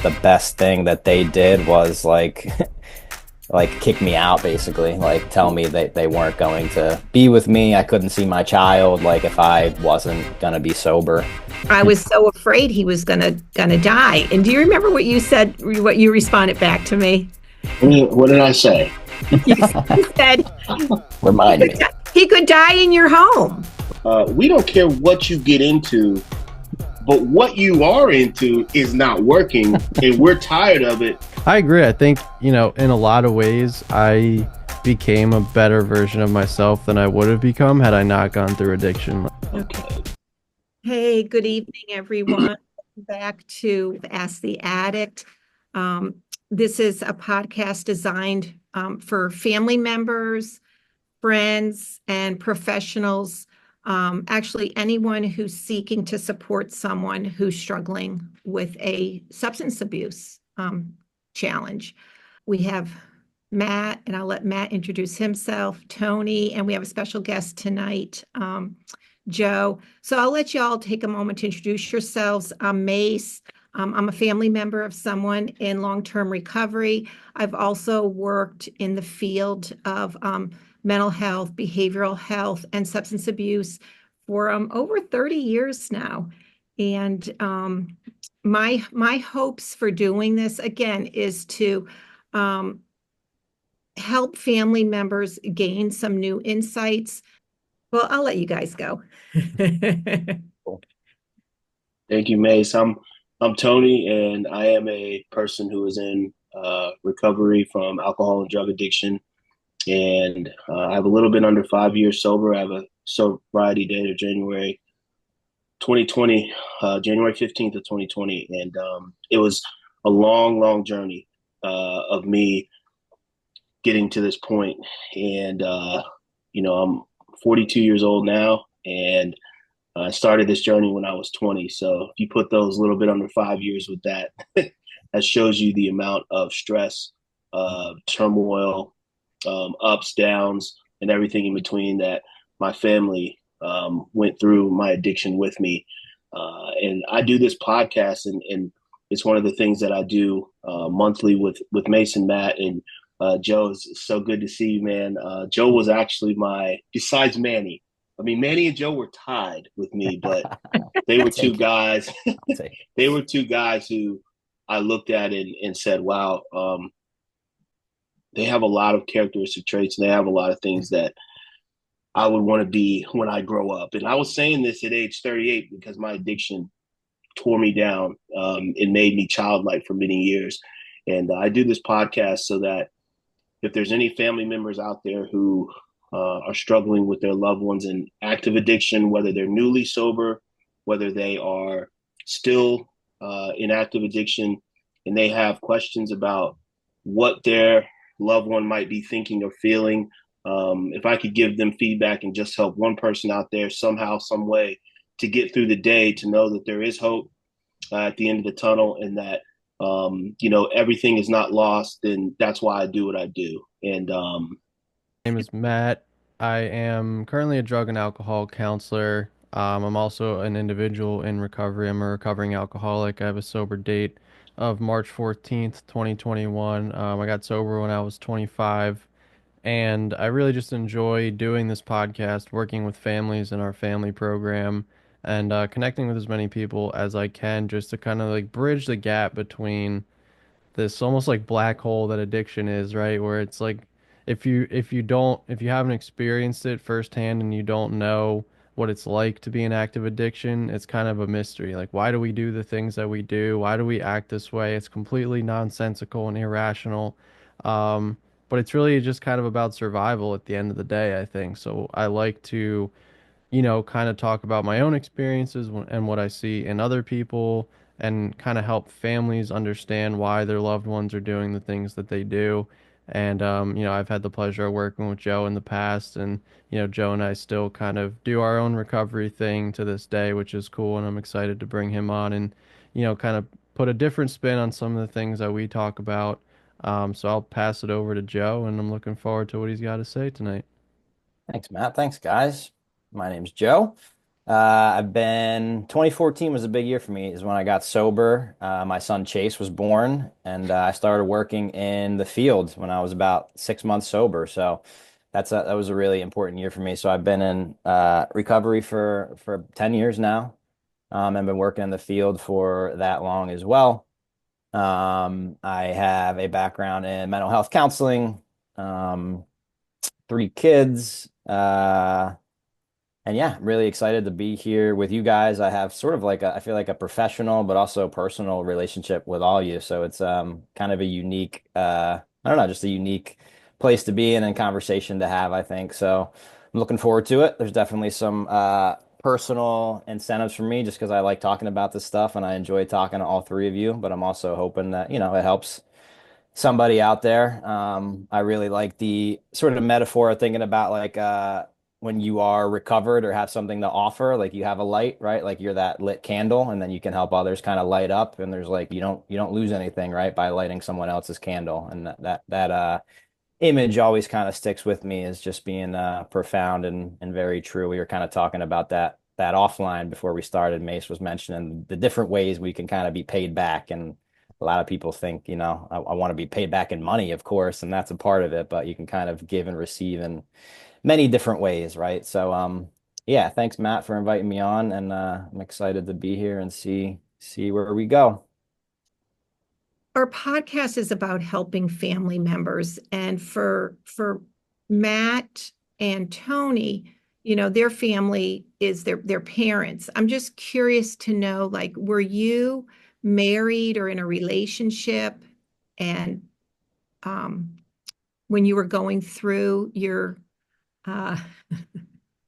the best thing that they did was like like kick me out, basically, like tell me that they weren't going to be with me. I couldn't see my child like if I wasn't gonna be sober. I was so afraid he was gonna die. And do you remember what you said? What you responded back to me? What did I say? You said Remind me. he could die in your home. We don't care what you get into, but what you are into is not working, and we're tired of it. I agree. I think, in a lot of ways, I became a better version of myself than I would have become had I not gone through addiction. Okay. Hey, good evening, everyone. Back to Ask the Addict. This is a podcast designed for family members, friends, and professionals. Actually, anyone who's seeking to support someone who's struggling with a substance abuse challenge. We have Matt, and I'll let Matt introduce himself, Tony, and we have a special guest tonight, Joe. So I'll let you all take a moment to introduce yourselves. I'm Mace. I'm a family member of someone in long-term recovery. I've also worked in the field of mental health, behavioral health, and substance abuse for over 30 years now. And my hopes for doing this, again, is to help family members gain some new insights. Well, I'll let you guys go. Thank you, Mace. I'm Tony, and I am a person who is in recovery from alcohol and drug addiction. And I have a little bit under 5 years sober. I have a sobriety date of January 2020, January 15th of 2020. And it was a long, long journey of me getting to this point. And, I'm 42 years old now, and I started this journey when I was 20. So if you put those little bit under 5 years with that, that shows you the amount of stress, turmoil, ups, downs, and everything in between that my family went through my addiction with me. And I do this podcast, and it's one of the things that I do monthly with Mason, Matt, and Joe. It's so good to see you, man. Joe was actually besides Manny. I mean, Manny and Joe were tied with me, but they were two guys. They were two guys who I looked at and said, wow, they have a lot of characteristic traits, and they have a lot of things that I would want to be when I grow up. And I was saying this at age 38 because my addiction tore me down. It made me childlike for many years. And I do this podcast so that if there's any family members out there who are struggling with their loved ones in active addiction, whether they're newly sober, whether they are still in active addiction, and they have questions about what their loved one might be thinking or feeling, if I could give them feedback and just help one person out there somehow, some way to get through the day, to know that there is hope at the end of the tunnel, and that everything is not lost, then that's why I do what I do. And My name is Matt. I am currently a drug and alcohol counselor. I'm also an individual in recovery. I'm a recovering alcoholic. I have a sober date of March 14th, 2021. I got sober when I was 25. And I really just enjoy doing this podcast, working with families in our family program, and connecting with as many people as I can, just to kind of like bridge the gap between this almost like black hole that addiction is, right? Where it's like if you haven't experienced it firsthand and you don't know what it's like to be in active addiction, it's kind of a mystery. Like, why do we do the things that we do? Why do we act this way? It's completely nonsensical and irrational. But it's really just kind of about survival at the end of the day, I think. So I like to kind of talk about my own experiences and what I see in other people, and kind of help families understand why their loved ones are doing the things that they do. And, I've had the pleasure of working with Joe in the past, and, Joe and I still kind of do our own recovery thing to this day, which is cool. And I'm excited to bring him on and, kind of put a different spin on some of the things that we talk about. So I'll pass it over to Joe, and I'm looking forward to what he's got to say tonight. Thanks, Matt. Thanks, guys. My name's Joe. I've been 2014 was a big year for me is when I got sober. My son Chase was born and I started working in the field when I was about 6 months sober. So that was a really important year for me. So I've been in recovery for 10 years now. I've been working in the field for that long as well. I have a background in mental health counseling, um, 3 kids. And yeah, really excited to be here with you guys. I have sort of like I feel like a professional but also personal relationship with all you. So it's kind of a unique I don't know, just a unique place to be in and conversation to have, I think. So I'm looking forward to it. There's definitely some personal incentives for me just because I like talking about this stuff and I enjoy talking to all three of you, but I'm also hoping that, it helps somebody out there. I really like the sort of metaphor of thinking about like when you are recovered or have something to offer, like you have a light, right? Like you're that lit candle, and then you can help others kind of light up. And there's like you don't lose anything, right, by lighting someone else's candle. And that image always kind of sticks with me as just being profound and very true. We were kind of talking about that offline before we started. Mace was mentioning the different ways we can kind of be paid back, and a lot of people think, I want to be paid back in money, of course, and that's a part of it, but you can kind of give and receive in many different ways, right? So, yeah, thanks, Matt, for inviting me on, and I'm excited to be here and see where we go. Our podcast is about helping family members, and for Matt and Tony, their family is their parents. I'm just curious to know, like, were you married or in a relationship? And um, when you were going through uh,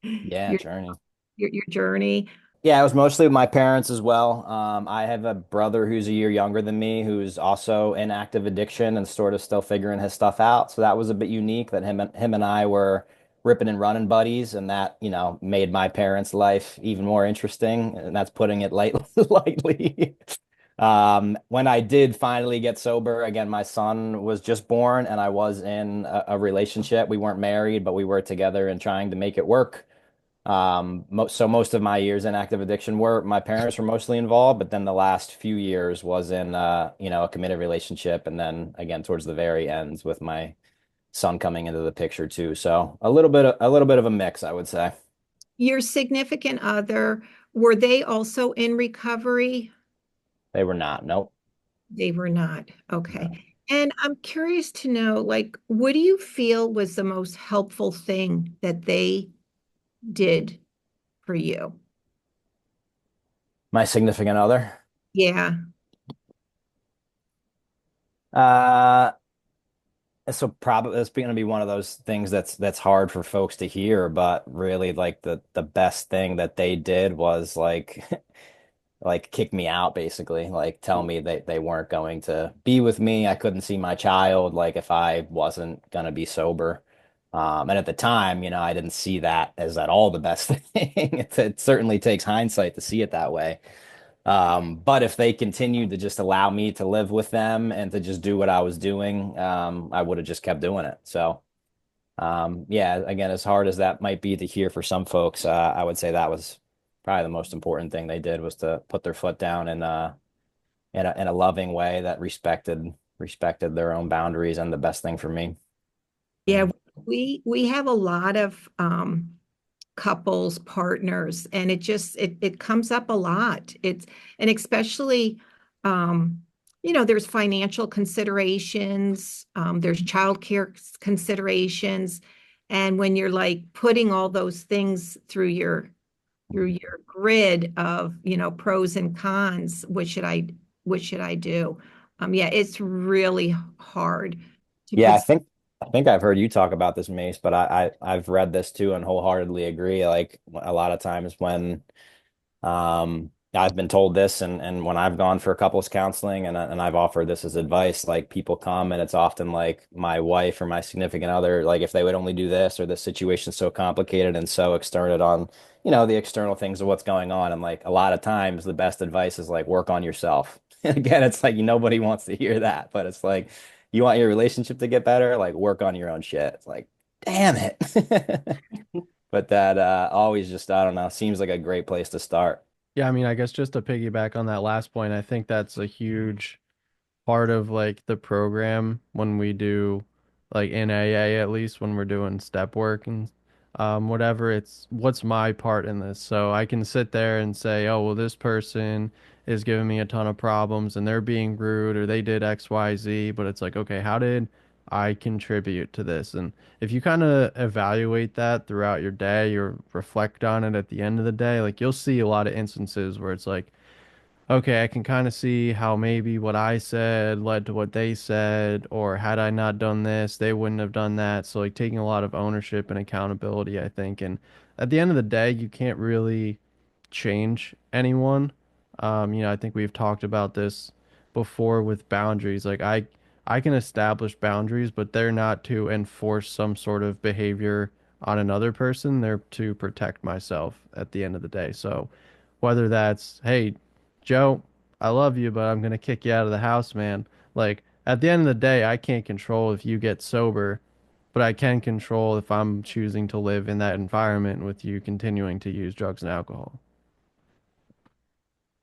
Yeah, your journey. your journey. Yeah, it was mostly with my parents as well. I have a brother who's a year younger than me, who's also in active addiction and sort of still figuring his stuff out. So that was a bit unique that him and I were ripping and running buddies, and that, made my parents' life even more interesting. And that's putting it lightly. When I did finally get sober, again, my son was just born, and I was in a relationship. We weren't married, but we were together and trying to make it work. So most of my years in active addiction were my parents were mostly involved, but then the last few years was in a committed relationship, and then again towards the very ends with my son coming into the picture too. So a little bit of a mix, I would say. Your significant other, were they also in recovery? They were not. Nope. They were not. No. Okay. And I'm curious to know, like, what do you feel was the most helpful thing that they did for you? My significant other. Yeah. Uh, so probably it's going to be one of those things that's hard for folks to hear, but really like the best thing that they did was like kick me out basically, like tell me that they weren't going to be with me. I couldn't see my child like if I wasn't going to be sober. And at the time, I didn't see that as at all the best thing. It certainly takes hindsight to see it that way. But if they continued to just allow me to live with them and to just do what I was doing, I would have just kept doing it. So, yeah, again, as hard as that might be to hear for some folks, I would say that was probably the most important thing they did was to put their foot down in a loving way that respected their own boundaries, and the best thing for me. Yeah. We have a lot of couples, partners, and it comes up a lot. And especially there's financial considerations, there's childcare considerations, and when you're like putting all those things through your grid of pros and cons, what should I do? Yeah, it's really hard to Yeah, put. I think I've heard you talk about this, Mace, but I've read this too and wholeheartedly agree. Like a lot of times when I've been told this, and when I've gone for couples counseling and I've offered this as advice, like people come and it's often like my wife or my significant other, like if they would only do this, or the situation's so complicated and so external on, the external things of what's going on. And like a lot of times the best advice is like work on yourself. Again, it's like nobody wants to hear that, but it's like you want your relationship to get better, like work on your own shit. It's like, damn it. But that always just, I don't know, seems like a great place to start. Yeah, I mean, I guess just to piggyback on that last point, I think that's a huge part of like the program when we do like in AA, at least when we're doing step work and whatever. It's what's my part in this. So I can sit there and say, oh, well, this person is giving me a ton of problems and they're being rude or they did XYZ, but it's like, okay, how did I contribute to this? And if you kind of evaluate that throughout your day or reflect on it at the end of the day, like you'll see a lot of instances where it's like, okay, I can kind of see how maybe what I said led to what they said, or had I not done this, they wouldn't have done that. So, like, taking a lot of ownership and accountability, I think. And at the end of the day, you can't really change anyone. I think we've talked about this before with boundaries. Like, I can establish boundaries, but they're not to enforce some sort of behavior on another person. They're to protect myself at the end of the day. So, whether that's, hey, Joe, I love you, but I'm gonna kick you out of the house, man. Like at the end of the day, I can't control if you get sober, but I can control if I'm choosing to live in that environment with you continuing to use drugs and alcohol.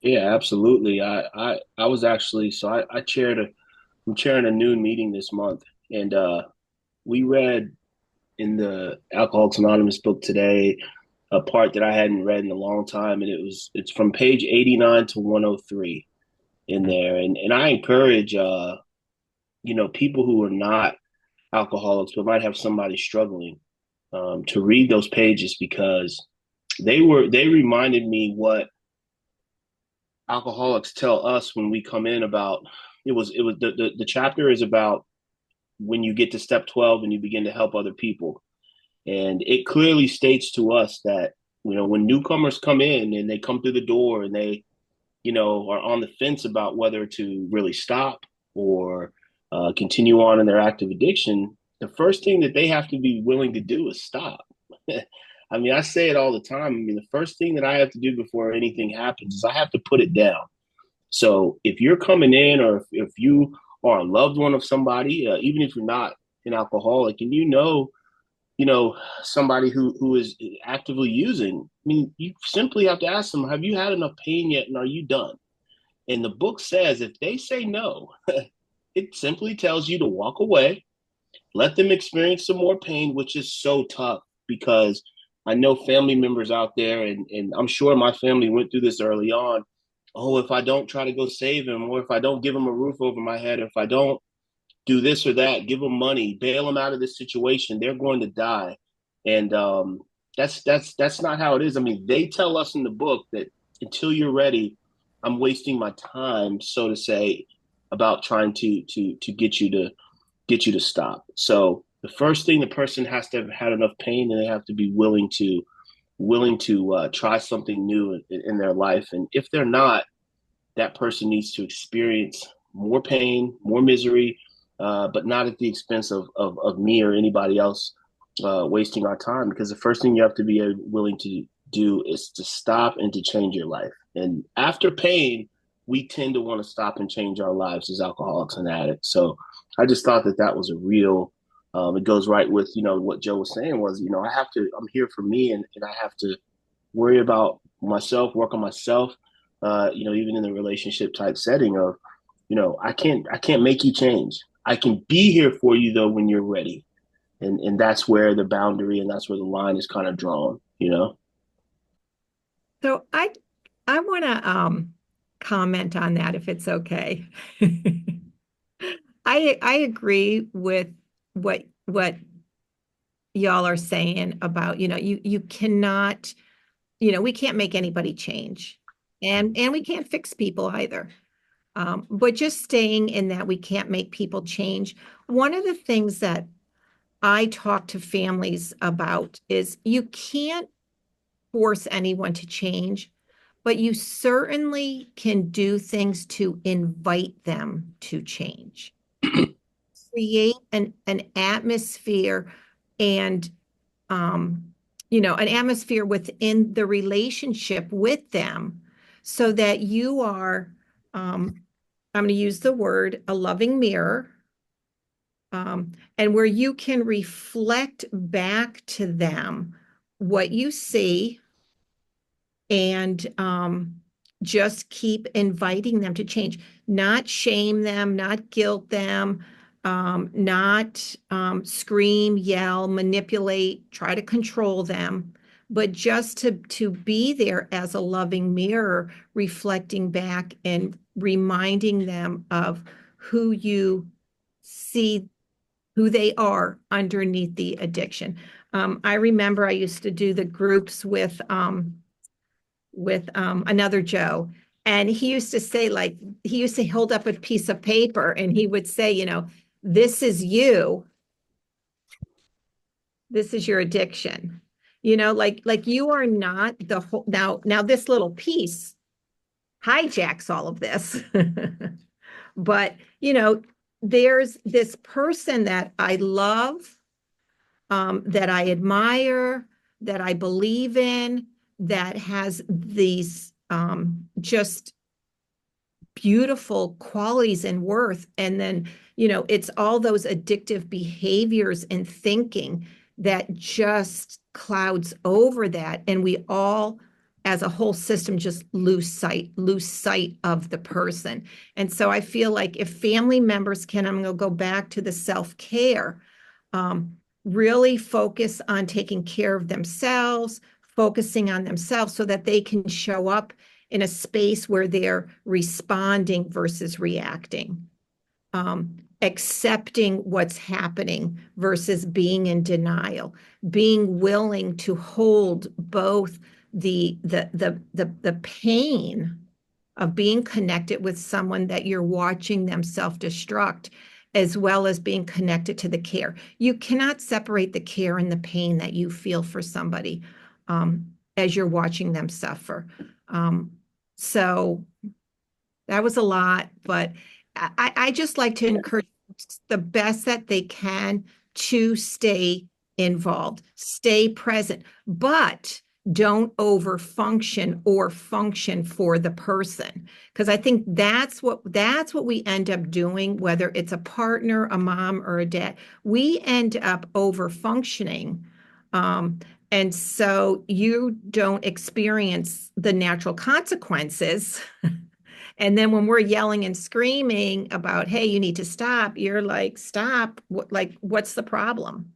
Yeah, absolutely. I was actually so I chaired a I'm chairing a noon meeting this month, and we read in the Alcoholics Anonymous book today a part that I hadn't read in a long time, and it's from page 89 to 103 in there, and I encourage people who are not alcoholics but might have somebody struggling to read those pages because they reminded me what alcoholics tell us when we come in about it was the chapter is about when you get to step 12 and you begin to help other people. And it clearly states to us that, when newcomers come in and they come through the door and they, are on the fence about whether to really stop or continue on in their active addiction, the first thing that they have to be willing to do is stop. I mean, I say it all the time. I mean, the first thing that I have to do before anything happens is I have to put it down. So if you're coming in, or if you are a loved one of somebody, even if you're not an alcoholic, and somebody who is actively using, I mean, you simply have to ask them, have you had enough pain yet, and are you done? And the book says if they say no, it simply tells you to walk away, let them experience some more pain, which is so tough because I know family members out there, and I'm sure my family went through this early on. Oh, if I don't try to go save him, or if I don't give him a roof over my head, if I don't do this or that, give them money, bail them out of this situation, they're going to die. And that's not how it is. I mean, they tell us in the book that until you're ready, I'm wasting my time, so to say, about trying to get you to stop. So the first thing, the person has to have had enough pain, and they have to be willing to try something new in their life. And if they're not, that person needs to experience more pain, more misery, but not at the expense of me or anybody else wasting our time. Because the first thing you have to be willing to do is to stop and to change your life. And after pain, we tend to want to stop and change our lives as alcoholics and addicts. So I just thought that was a real, it goes right with, what Joe was saying was, I'm here for me, and I have to worry about myself, work on myself, even in the relationship type setting of, I can't make you change. I can be here for you though when you're ready. And that's where the boundary and that's where the line is kind of drawn. So I want to comment on that if it's okay. I agree with what y'all are saying about, you cannot, we can't make anybody change, and we can't fix people either. But just staying in that we can't make people change. One of the things that I talk to families about is you can't force anyone to change, but you certainly can do things to invite them to change. Create an atmosphere and an atmosphere within the relationship with them so that you are I'm going to use the word a loving mirror, and where you can reflect back to them what you see and just keep inviting them to change, not shame them, not guilt them, not scream, yell, manipulate, try to control them, but just to be there as a loving mirror, reflecting back and reminding them of who you see, who they are underneath the addiction. I remember I used to do the groups with another Joe. And he used to say, like, he used to hold up a piece of paper and he would say, this is you, this is your addiction. Like you are not the whole now this little piece hijacks all of this. But there's this person that I love, that I admire, that I believe in, that has these just beautiful qualities and worth. And then, it's all those addictive behaviors and thinking that just clouds over that. And we all, as a whole system, just lose sight of the person. And so I feel like if family members can, I'm going to go back to the self-care, really focus on taking care of themselves, focusing on themselves so that they can show up in a space where they're responding versus reacting, accepting what's happening versus being in denial, being willing to hold both the pain of being connected with someone that you're watching them self-destruct, as well as being connected to the care. You cannot separate the care and the pain that you feel for somebody as you're watching them suffer. So that was a lot, but I just like to encourage the best that they can to stay involved, stay present, but don't overfunction or function for the person. Because I think that's what we end up doing, whether it's a partner, a mom, or a dad. We end up overfunctioning. And so you don't experience the natural consequences. And then when we're yelling and screaming about, hey, you need to stop, you're like, stop. Like, what's the problem?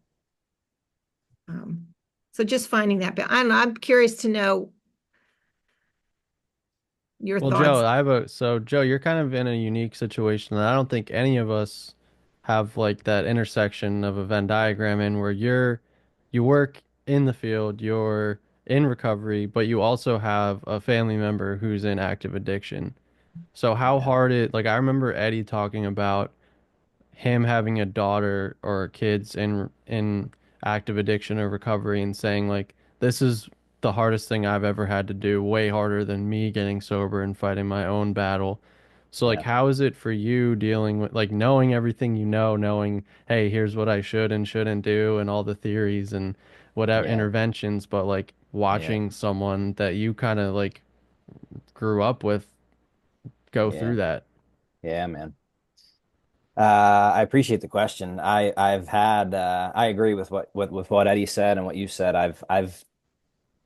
So just finding that. But I'm curious to know your Well, thoughts. Joe, you're kind of in a unique situation, and I don't think any of us have like that intersection of a Venn diagram in where you work in the field, you're in recovery, but you also have a family member who's in active addiction. So how Yeah. hard like I remember Eddie talking about him having a daughter or kids in active addiction or recovery and saying like this is the hardest thing I've ever had to do, way harder than me getting sober and fighting my own battle. So like Yeah. how is it for you dealing with like knowing everything knowing, hey, here's what I should and shouldn't do and all the theories and whatever Yeah. interventions, but like Yeah. watching someone that you kind of like grew up with go Yeah. through that? Yeah, man. I appreciate the question. I've had I agree with what Eddie said and what you said. I've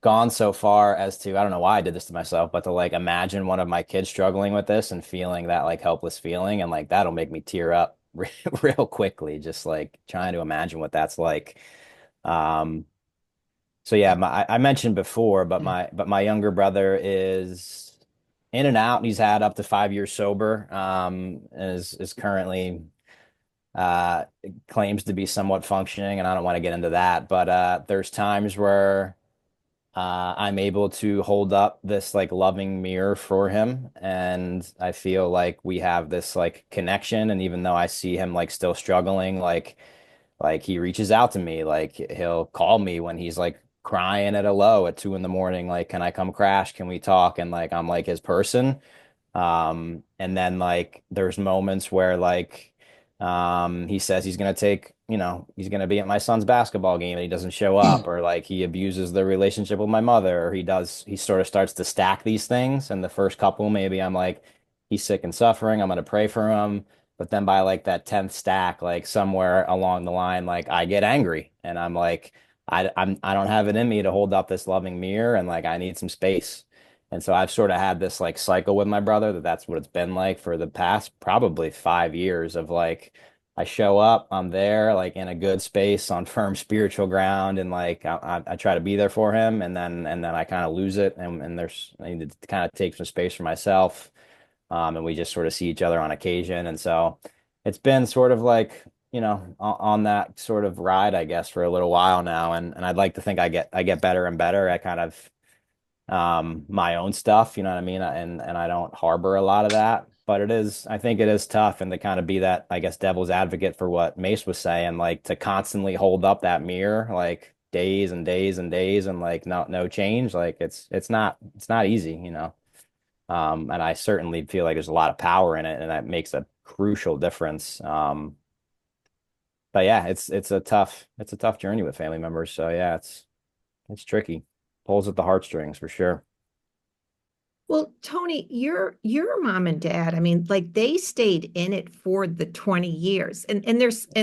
gone so far as to, I don't know why I did this to myself, but to like imagine one of my kids struggling with this and feeling that like helpless feeling, and like that'll make me tear up real quickly, just like trying to imagine what that's like. Um, so yeah, I mentioned before, but my younger brother is in and out. He's had up to 5 years sober. Is currently uh claims to be somewhat functioning, and I don't want to get into that, but there's times where I'm able to hold up this like loving mirror for him, and I feel like we have this like connection. And even though I see him like still struggling, like he reaches out to me, like he'll call me when he's like crying at a low at 2 in the morning, like, can I come crash? Can we talk? And like I'm like his person. And then like there's moments where like he says he's gonna take, he's gonna be at my son's basketball game and he doesn't show up, or like he abuses the relationship with my mother, or he sort of starts to stack these things. And the first couple, maybe I'm like, he's sick and suffering, I'm gonna pray for him. But then by like that 10th stack, like somewhere along the line, like I get angry and I'm like, I don't have it in me to hold up this loving mirror, and like I need some space. And so I've sort of had this like cycle with my brother that's what it's been like for the past probably 5 years of like I show up, I'm there like in a good space on firm spiritual ground, and like I try to be there for him, and then I kind of lose it, and there's I need to kind of take some space for myself, and we just sort of see each other on occasion. And so it's been sort of like, on that sort of ride, I guess, for a little while now. And I'd like to think I get better and better at kind of my own stuff, you know what I mean? And I don't harbor a lot of that. But I think it is tough, and to kind of be that, I guess, devil's advocate for what Mace was saying, like to constantly hold up that mirror, like days and days and days, and like no change. Like it's not easy, you know. And I certainly feel like there's a lot of power in it, and that makes a crucial difference. But yeah, it's a tough journey with family members. So yeah, it's tricky. Pulls at the heartstrings for sure. Well, Tony, your mom and dad, I mean, like they stayed in it for the 20 years. And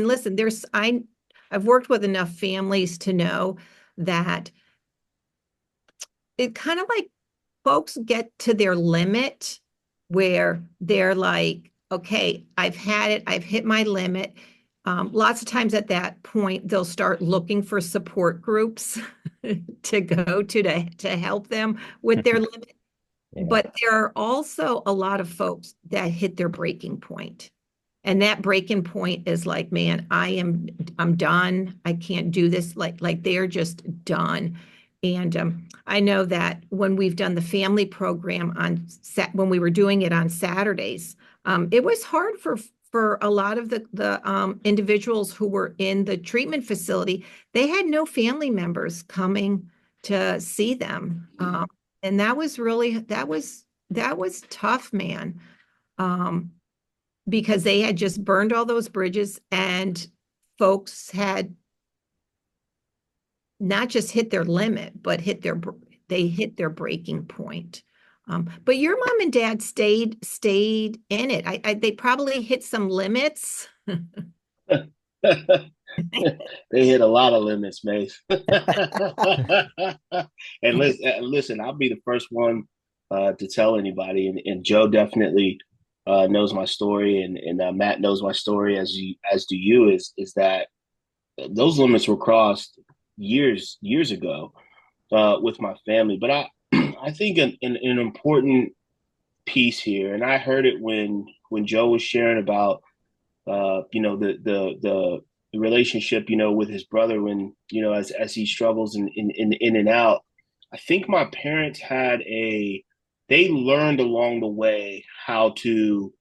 listen, I've worked with enough families to know that it kind of like folks get to their limit where they're like, okay, I've had it, I've hit my limit. Lots of times at that point, they'll start looking for support groups to go to help them with their limit. Yeah. But there are also a lot of folks that hit their breaking point. And that breaking point is like, man, I'm done. I can't do this. Like they're just done. And I know that when we've done the family program when we were doing it on Saturdays, it was hard for a lot of the individuals who were in the treatment facility. They had no family members coming to see them. And that was tough, man. Because they had just burned all those bridges, and folks had not just hit their limit, but they hit their breaking point. But your mom and dad stayed in it. They probably hit some limits. They hit a lot of limits, Mace. And listen, I'll be the first one to tell anybody, and Joe definitely knows my story, and Matt knows my story as do you. Is that those limits were crossed years ago with my family, but I think an important piece here, and I heard it when Joe was sharing about the relationship, with his brother when, as he struggles in and out. I think my parents they learned along the way how to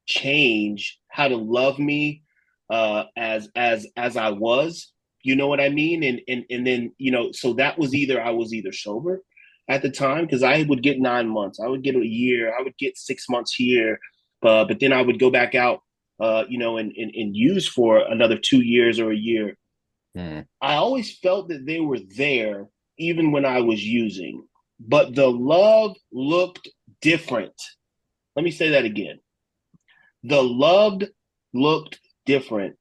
change, how to love me as I was, you know what I mean? And then, so that was I was either sober at the time, because I would get 9 months, I would get a year, I would get 6 months here, but then I would go back out and use for another 2 years or a year. Mm. I always felt that they were there even when I was using, but the love looked different. Let me say that again. The love looked different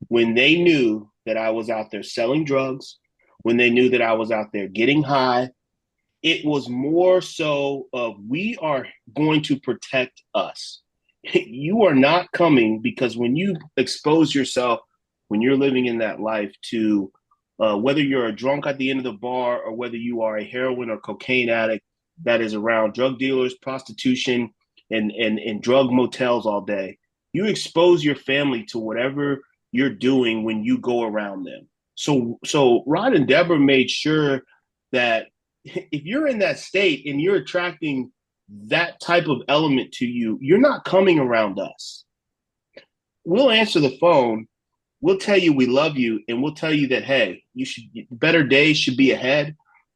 when they knew that I was out there selling drugs, when they knew that I was out there getting high. It was more so of, we are going to protect us. You are not coming, because when you expose yourself, when you're living in that life to whether you're a drunk at the end of the bar, or whether you are a heroin or cocaine addict that is around drug dealers, prostitution, and drug motels all day, you expose your family to whatever you're doing when you go around them. So Rod and Deborah made sure that if you're in that state and you're attracting that type of element to you, you're not coming around us. We'll answer the phone. We'll tell you we love you, and we'll tell you that, hey, better days should be ahead,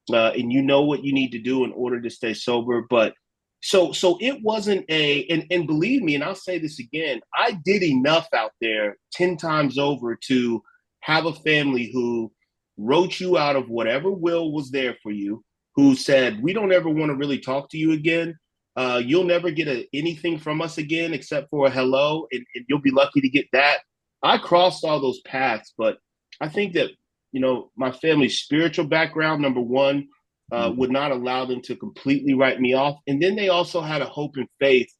and you know what you need to do in order to stay sober. But so it wasn't and believe me, and I'll say this again, I did enough out there 10 times over to have a family who wrote you out of whatever will was there for you, who said, we don't ever want to really talk to you again. You'll never get anything from us again except for a hello, and you'll be lucky to get that. I crossed all those paths, but I think that my family's spiritual background, number one, would not allow them to completely write me off. And then they also had a hope and faith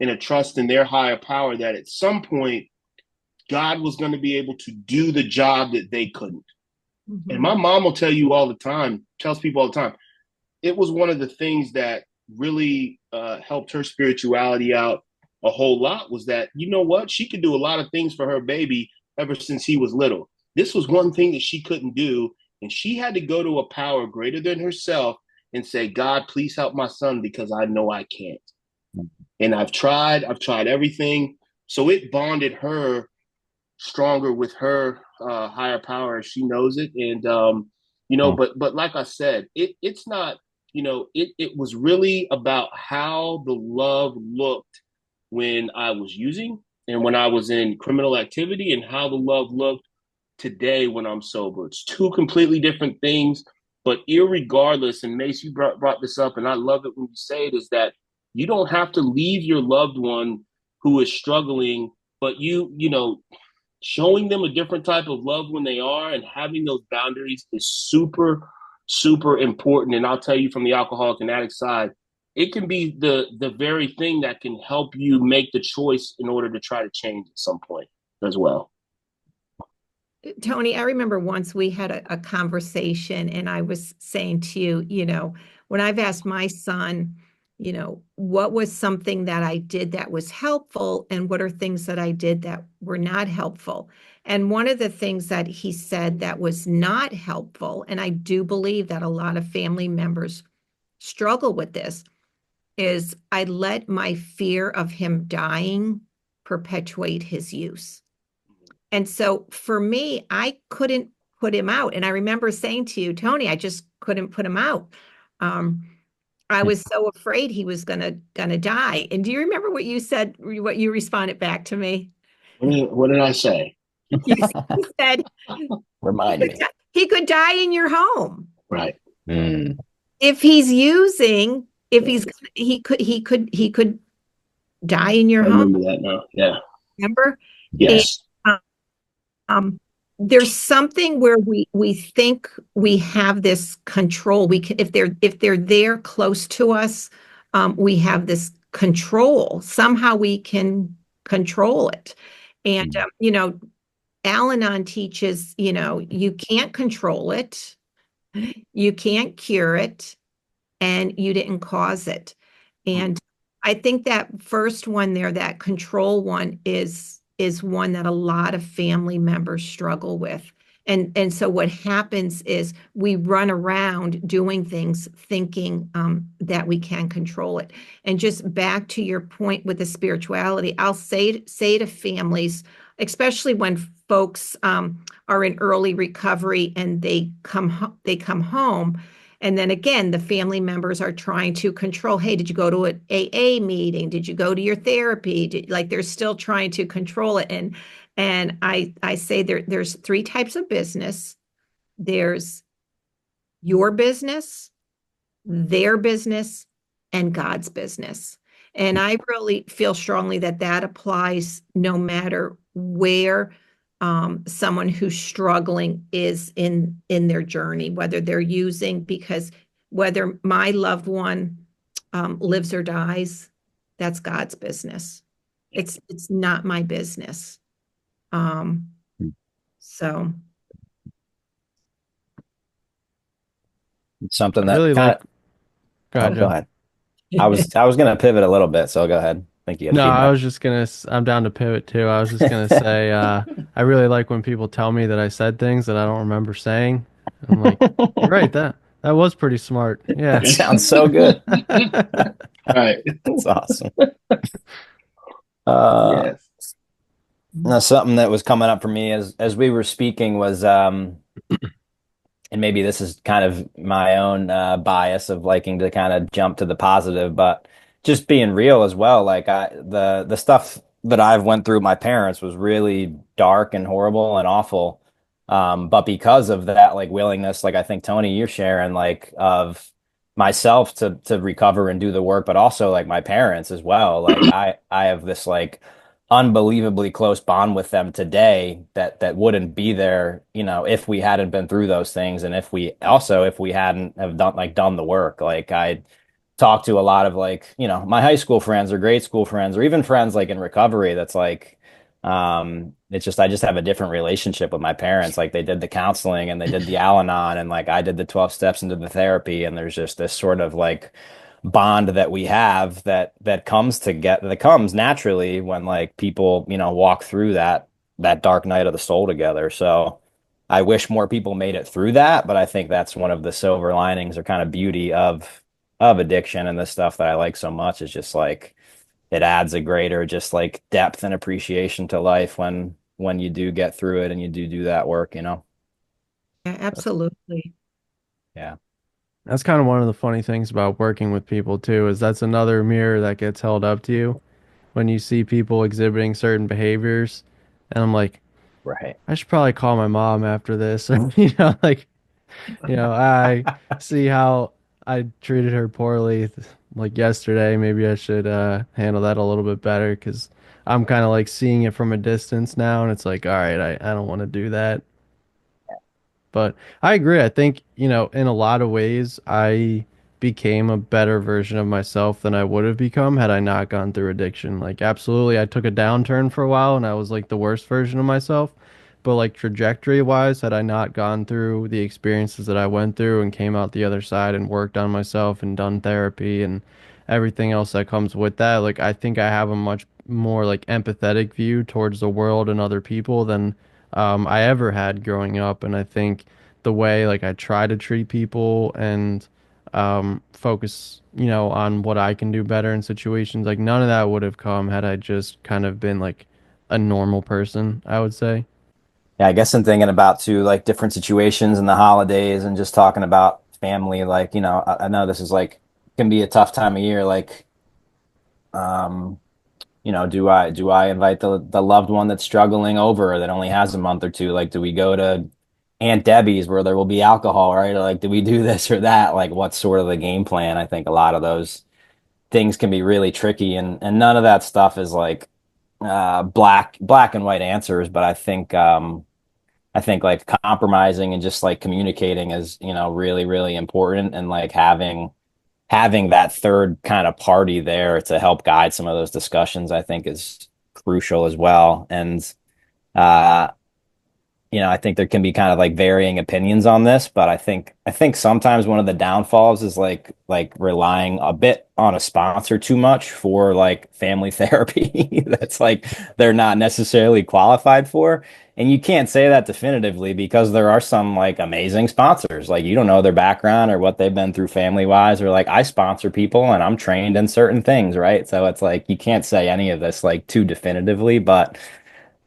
and a trust in their higher power that at some point God was going to be able to do the job that they couldn't. Mm-hmm. And my mom will tell you all the time, tells people all the time, it was one of the things that really helped her spirituality out a whole lot, was that, you know what, she could do a lot of things for her baby ever since he was little. This was one thing that she couldn't do, and she had to go to a power greater than herself and say, God, please help my son, because I know I can't. And I've tried everything. So it bonded her stronger with her higher power as she knows it. And but like I said, it's not, it was really about how the love looked when I was using and when I was in criminal activity, and how the love looked today when I'm sober. It's two completely different things. But irregardless, and Mace, you brought this up, and I love it when you say it, is that you don't have to leave your loved one who is struggling, but showing them a different type of love when they are, and having those boundaries is super, super important. And I'll tell you, from the alcoholic and addict side, it can be the very thing that can help you make the choice in order to try to change at some point as well. Tony, I remember once we had a conversation, and I was saying to you, when I've asked my son, what was something that I did that was helpful, and what are things that I did that were not helpful? And one of the things that he said that was not helpful, and I do believe that a lot of family members struggle with this, is I let my fear of him dying perpetuate his use. And so for me, I couldn't put him out. And I remember saying to you, Tony, I just couldn't put him out. I was so afraid he was gonna die. And do you remember what you said, what you responded back to me? What did I say? You said, Remind me. He could die in your home. Right. If he's using, he could die in your home. I remember that now. Yeah. Remember? Yes. And, there's something where we think we have this control. We can, if they're there close to us, we have this control. Somehow we can control it. And Al-Anon teaches, you can't control it, you can't cure it, and you didn't cause it. And I think that first one there, that control one, is one that a lot of family members struggle with. And so what happens is we run around doing things thinking that we can control it. And just back to your point with the spirituality, I'll say to families, especially when folks are in early recovery and they come home, and then again, the family members are trying to control, hey, did you go to an AA meeting? Did you go to your therapy? They're still trying to control it. And I say there's three types of business. There's your business, their business, and God's business. And I really feel strongly that applies no matter where someone who's struggling is in their journey, whether they're using, because whether my loved one lives or dies, that's God's business. It's not my business. So It's something I that really kind Go of. ahead, Go Joe. ahead. I was gonna pivot a little bit, so go ahead. I think you had No, I feedback. was just I'm down to pivot too. I was just gonna say, I really like when people tell me that I said things that I don't remember saying. I'm like, you're right, that was pretty smart. Yeah. That sounds so good. Right. That's awesome. Yes. Now, something that was coming up for me as we were speaking was and maybe this is kind of my own bias of liking to kind of jump to the positive, but just being real as well. Like the stuff that I've went through with my parents was really dark and horrible and awful. But because of that, like willingness, like I think Tony, you're sharing, like of myself to recover and do the work, but also like my parents as well. Like I have this like unbelievably close bond with them today that wouldn't be there, if we hadn't been through those things, and if we hadn't have done the work. Like, I talk to a lot of, like, my high school friends or grade school friends or even friends like in recovery, that's like, it's just, I just have a different relationship with my parents. Like, they did the counseling and they did the Al-Anon, and like I did the 12 steps into the therapy, and there's just this sort of like bond that we have that comes naturally when like people, walk through that dark night of the soul together. So I wish more people made it through that, but I think that's one of the silver linings or kind of beauty of addiction and this stuff that I like so much, is just like it adds a greater just like depth and appreciation to life when you do get through it and you do that work. Yeah, absolutely. Yeah. That's kind of one of the funny things about working with people too, is that's another mirror that gets held up to you when you see people exhibiting certain behaviors. And I'm like, Right. I should probably call my mom after this. Or, like, I see how I treated her poorly like yesterday. Maybe I should handle that a little bit better, because I'm kind of like seeing it from a distance now, and it's like, all right, I don't want to do that. But I agree. I think, in a lot of ways, I became a better version of myself than I would have become had I not gone through addiction. Like, absolutely, I took a downturn for a while and I was like the worst version of myself. But like trajectory wise, had I not gone through the experiences that I went through and came out the other side and worked on myself and done therapy and everything else that comes with that, like, I think I have a much more like empathetic view towards the world and other people than I ever had growing up. And I think the way like I try to treat people and focus, on what I can do better in situations, like none of that would have come had I just kind of been like a normal person, I would say. Yeah, I guess I'm thinking about too, like different situations in the holidays and just talking about family. Like, I know this is like can be a tough time of year. Like, um, do I invite the loved one that's struggling over that only has a month or two? Like, do we go to Aunt Debbie's where there will be alcohol, right? Or like, do we do this or that? Like, what's sort of the game plan? I think a lot of those things can be really tricky, and none of that stuff is like black and white answers. But I think like compromising and just like communicating is, really, really important. And like having that third kind of party there to help guide some of those discussions, I think is crucial as well. And uh, I think there can be kind of like varying opinions on this, but I think sometimes one of the downfalls is like relying a bit on a sponsor too much for like family therapy that's like they're not necessarily qualified for. And you can't say that definitively because there are some like amazing sponsors. Like, you don't know their background or what they've been through family wise, or like I sponsor people and I'm trained in certain things, right? So it's like you can't say any of this like too definitively, but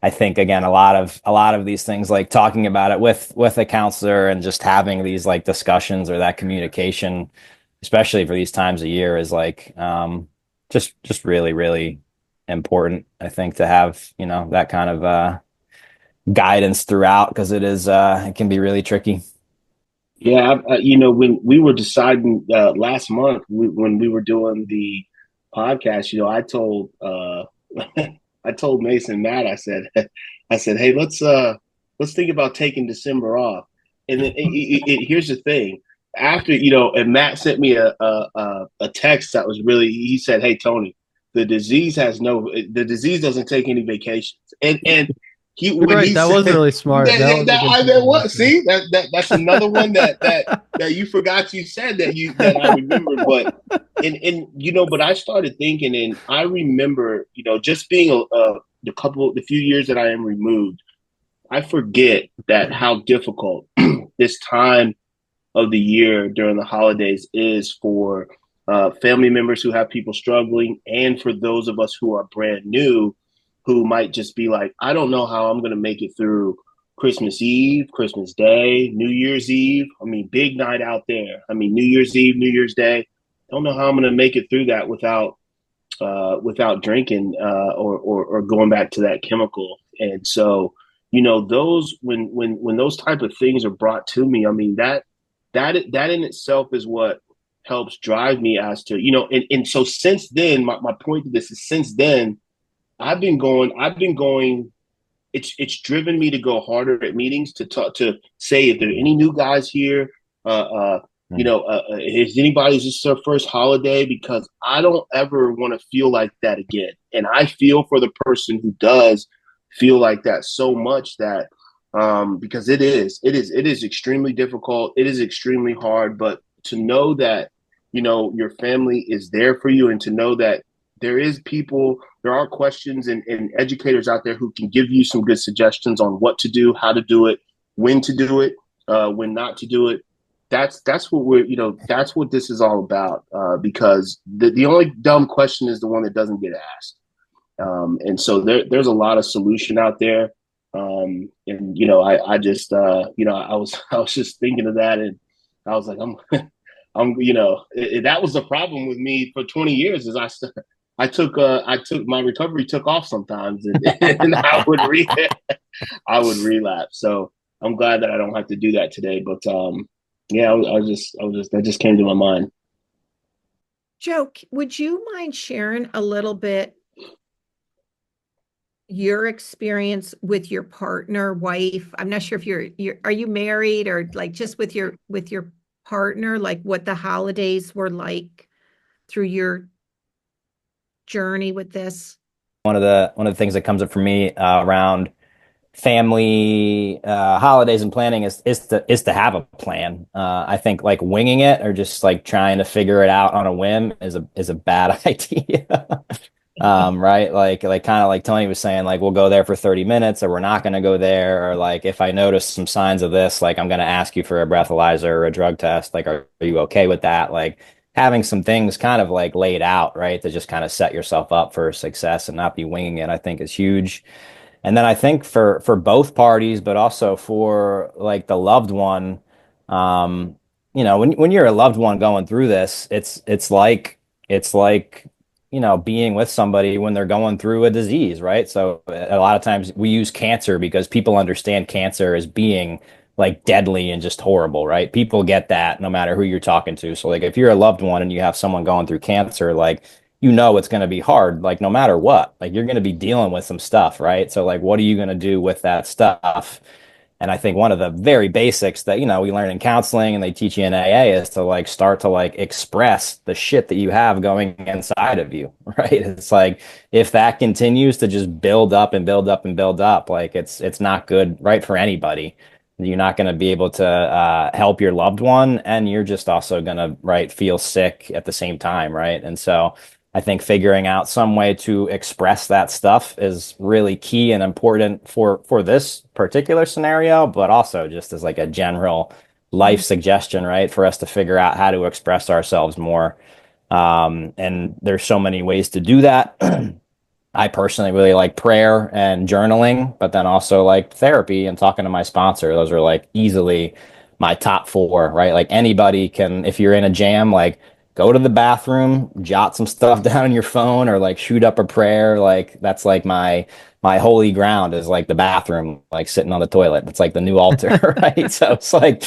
I think again a lot of these things, like talking about it with a counselor and just having these like discussions or that communication, especially for these times of year, is like just really, really important, I think, to have, that kind of guidance throughout, because it can be really tricky. Yeah, when we were deciding last month, when we were doing the podcast, I told Mason Matt, I said, hey, let's think about taking December off. And then here's the thing: after and Matt sent me a text that was really, he said, hey Tony, the disease doesn't take any vacations, and You're when right. he That was said really smart. That was a good piece that of what wisdom. see that's another one that you forgot you said that I remembered, but but I started thinking, and I remember just being the few years that I am removed, I forget that how difficult this time of the year during the holidays is for family members who have people struggling, and for those of us who are brand new, who might just be like, I don't know how I'm going to make it through Christmas Eve, Christmas Day, New Year's Eve. I mean, big night out there. I mean, New Year's Eve, New Year's Day. Don't know how I'm going to make it through that without drinking or going back to that chemical. And so, those when those type of things are brought to me, I mean that in itself is what helps drive me as to and so since then, my point to this is, since then I've been going. It's driven me to go harder at meetings to talk to say if there are any new guys here. Uh, uh, is anybody, is this their first holiday? Because I don't ever want to feel like that again. And I feel for the person who does feel like that so much that because it is extremely difficult. It is extremely hard. But to know that your family is there for you, and to know that there are questions and educators out there who can give you some good suggestions on what to do, how to do it, when to do it, when not to do it. That's what that's what this is all about. Because the only dumb question is the one that doesn't get asked. And so there's a lot of solution out there. And I just I was just thinking of that, and I was like, that was the problem with me for 20 years is I took my recovery took off sometimes, and I would relapse. So I'm glad that I don't have to do that today. But yeah, I was just that just came to my mind. Joe, would you mind sharing a little bit your experience with your partner, wife? I'm not sure if you're are you married, or like just with your partner, like what the holidays were like through your journey with this? One of the things that comes up for me around family holidays and planning is to have a plan. I think like winging it or just like trying to figure it out on a whim is a bad idea. Right? Like kind of like Tony was saying, like we'll go there for 30 minutes or we're not going to go there, or like if I notice some signs of this, like I'm going to ask you for a breathalyzer or a drug test. Like, are you okay with that? Like having some things kind of like laid out, right, to just kind of set yourself up for success and not be winging it, I think is huge. And then I think for both parties, but also for like the loved one, um, when you're a loved one going through this, it's like being with somebody when they're going through a disease, right? So a lot of times we use cancer because people understand cancer as being like deadly and just horrible, right? People get that no matter who you're talking to. So like if you're a loved one and you have someone going through cancer, like it's going to be hard, like no matter what, like you're going to be dealing with some stuff, right? So like, what are you going to do with that stuff? And I think one of the very basics that, we learn in counseling and they teach you in AA is to like start to like express the shit that you have going inside of you, right? It's like if that continues to just build up and build up and build up, like it's not good, right, for anybody. You're not going to be able to help your loved one, and you're just also going to, right, feel sick at the same time, right? And so I think figuring out some way to express that stuff is really key and important for this particular scenario, but also just as like a general life Mhm. suggestion, right? For us to figure out how to express ourselves more. And there's so many ways to do that. I personally really like prayer and journaling, but then also like therapy and talking to my sponsor. Those are like easily my top four, right? Like anybody can, if you're in a jam, like go to the bathroom, jot some stuff down on your phone, or like shoot up a prayer. Like that's like my holy ground is like the bathroom, like sitting on the toilet. It's like the new altar, right? So it's like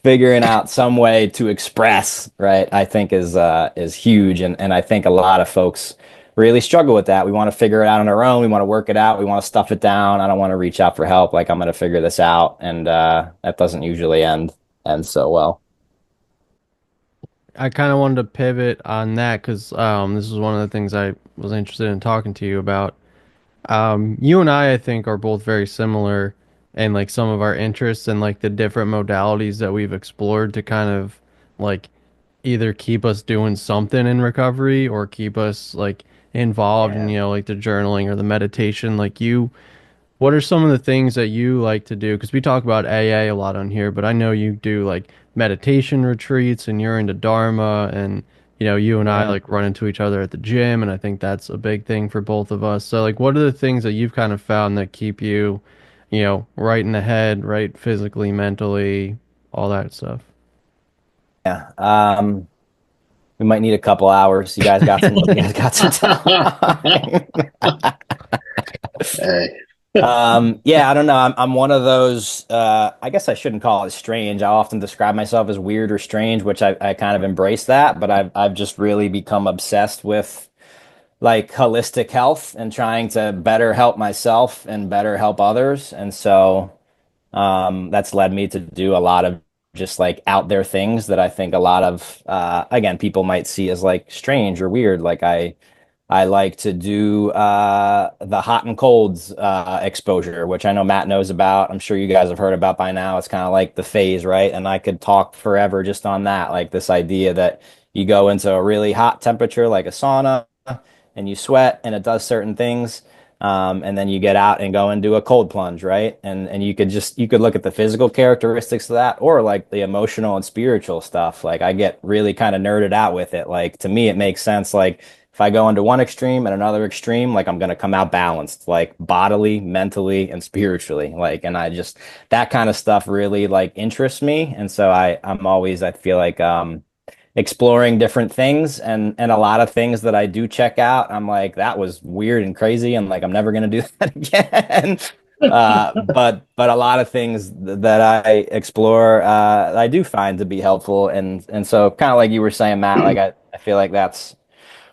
figuring out some way to express, right? I think is huge, and I think a lot of folks really struggle with that. We want to figure it out on our own. We want to work it out. We want to stuff it down. I don't want to reach out for help. Like I'm going to figure this out, and that doesn't usually end so well. I kind of wanted to pivot on that because this is one of the things I was interested in talking to you about. You and I think, are both very similar in like some of our interests and like the different modalities that we've explored to kind of like either keep us doing something in recovery or keep us like involved in, Yeah. like the journaling or the meditation. Like what are some of the things that you like to do? Because we talk about AA a lot on here, but I know you do like meditation retreats and you're into Dharma and you and I Yeah. like run into each other at the gym and I think that's a big thing for both of us. So like what are the things that you've kind of found that keep you, right in the head, right physically, mentally, all that stuff? Yeah. We might need a couple hours. You guys got some time. Hey. Yeah, I don't know. I'm one of those. I guess I shouldn't call it strange. I often describe myself as weird or strange, which I kind of embrace that. But I've just really become obsessed with like holistic health and trying to better help myself and better help others. And so that's led me to do a lot of just like out there things that I think a lot of again people might see as like strange or weird. Like I like to do the hot and colds exposure, which I know Matt knows about. I'm sure you guys have heard about by now. It's kind of like the phase, right? And I could talk forever just on that, like this idea that you go into a really hot temperature, like a sauna, and you sweat, and it does certain things. And then you get out and go and do a cold plunge, right? And you could look at the physical characteristics of that, or like the emotional and spiritual stuff. Like I get really kind of nerded out with it. Like to me, it makes sense. Like if I go into one extreme and another extreme, like I'm gonna come out balanced, like bodily, mentally, and spiritually. Like, and I just that kind of stuff really like interests me. And so I'm always I feel like exploring different things and a lot of things that I do check out. I'm like, that was weird and crazy, and like I'm never gonna do that again. But a lot of things that I explore, I do find to be helpful, and so kind of like you were saying, Matt, like I feel like that's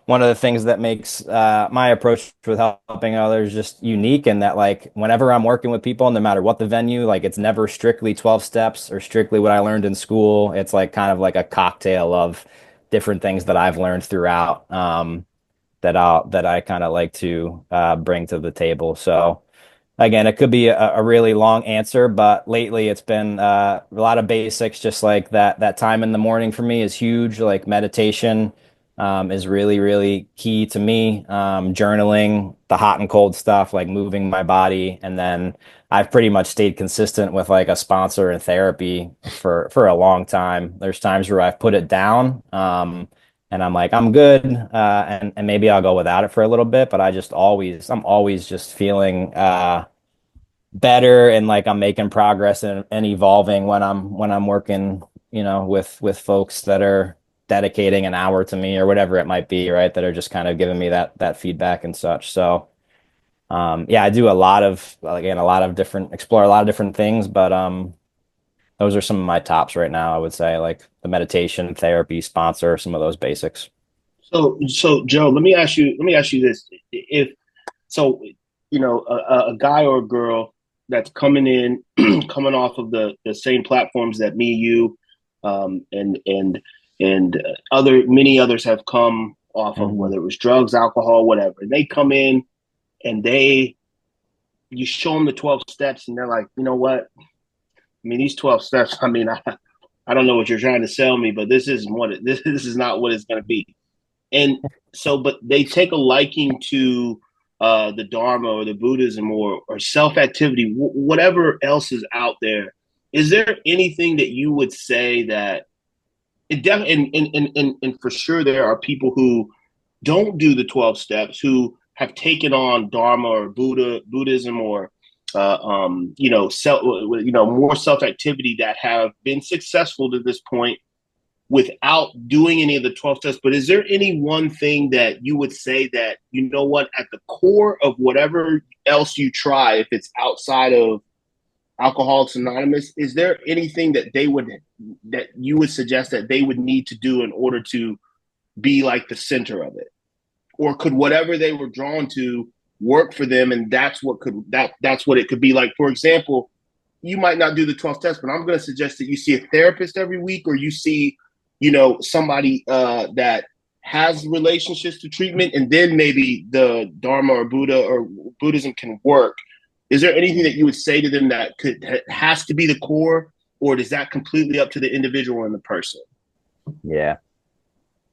one of the things that makes my approach with helping others just unique, and that like whenever I'm working with people, no matter what the venue, like it's never strictly 12 steps or strictly what I learned in school. It's like kind of like a cocktail of different things that I've learned throughout that I kind of like to bring to the table. So again, it could be a really long answer, but lately it's been a lot of basics, just like that time in the morning for me is huge. Like meditation is really, really key to me. Journaling, the hot and cold stuff, like moving my body. And then I've pretty much stayed consistent with like a sponsor and therapy for a long time. There's times where I've put it down. And I'm like, I'm good. And maybe I'll go without it for a little bit, but I'm always just feeling, better and like I'm making progress and evolving when I'm working, with folks that are dedicating an hour to me or whatever it might be, right? That are just kind of giving me that feedback and such. So, yeah, I do a lot of, again, a lot of different, explore a lot of different things, but, those are some of my tops right now, I would say, like the meditation, therapy, sponsor, some of those basics. So Joe, let me ask you this: if so, a guy or a girl that's coming in, coming off of the same platforms that me, you, and other many others have come off of, Mhm. whether it was drugs, alcohol, whatever, and they come in and you show them the 12 steps, and they're like, you know what? I mean, these 12 steps. I mean, I don't know what you're trying to sell me, but this is not what it's going to be. And so, but they take a liking to the Dharma or the Buddhism or self activity, whatever else is out there. Is there anything that you would say that and for sure there are people who don't do the 12 steps who have taken on Dharma or Buddhism or more self activity that have been successful to this point without doing any of the 12 steps. But is there any one thing that you would say that, you know what, at the core of whatever else you try, if it's outside of Alcoholics Anonymous, is there anything that you would suggest that they would need to do in order to be like the center of it? Or could whatever they were drawn to work for them, and that's what it could be? Like, for example, you might not do the 12 steps, but I'm going to suggest that you see a therapist every week, or you see, somebody that has relationships to treatment, and then maybe the Dharma or Buddha or Buddhism can work. Is there anything that you would say to them that has to be the core, or is that completely up to the individual and the person? Yeah.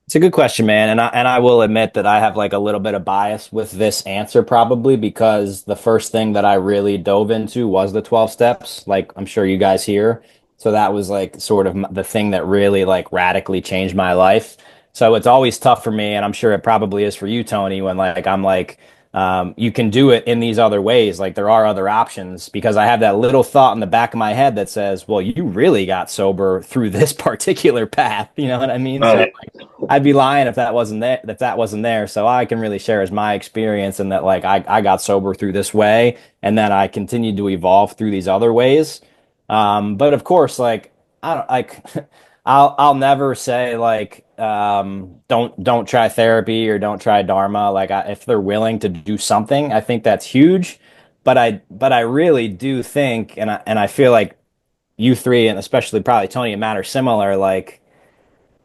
It's a good question, man. And I will admit that I have like a little bit of bias with this answer probably because the first thing that I really dove into was the 12 steps, like I'm sure you guys hear. So that was like sort of the thing that really like radically changed my life. So it's always tough for me, and I'm sure it probably is for you, Tony, when like I'm like, you can do it in these other ways. Like there are other options because I have that little thought in the back of my head that says, well, you really got sober through this particular path. You know what I mean? So Right. I'd be lying if that wasn't there. So I can really share as my experience and that like I got sober through this way and then I continued to evolve through these other ways. But of course, like I don't like I'll never say like don't try therapy or don't try Dharma. Like if they're willing to do something, I think that's huge. But I really do think, and I feel like you three, and especially probably Tony and Matt, are similar. Like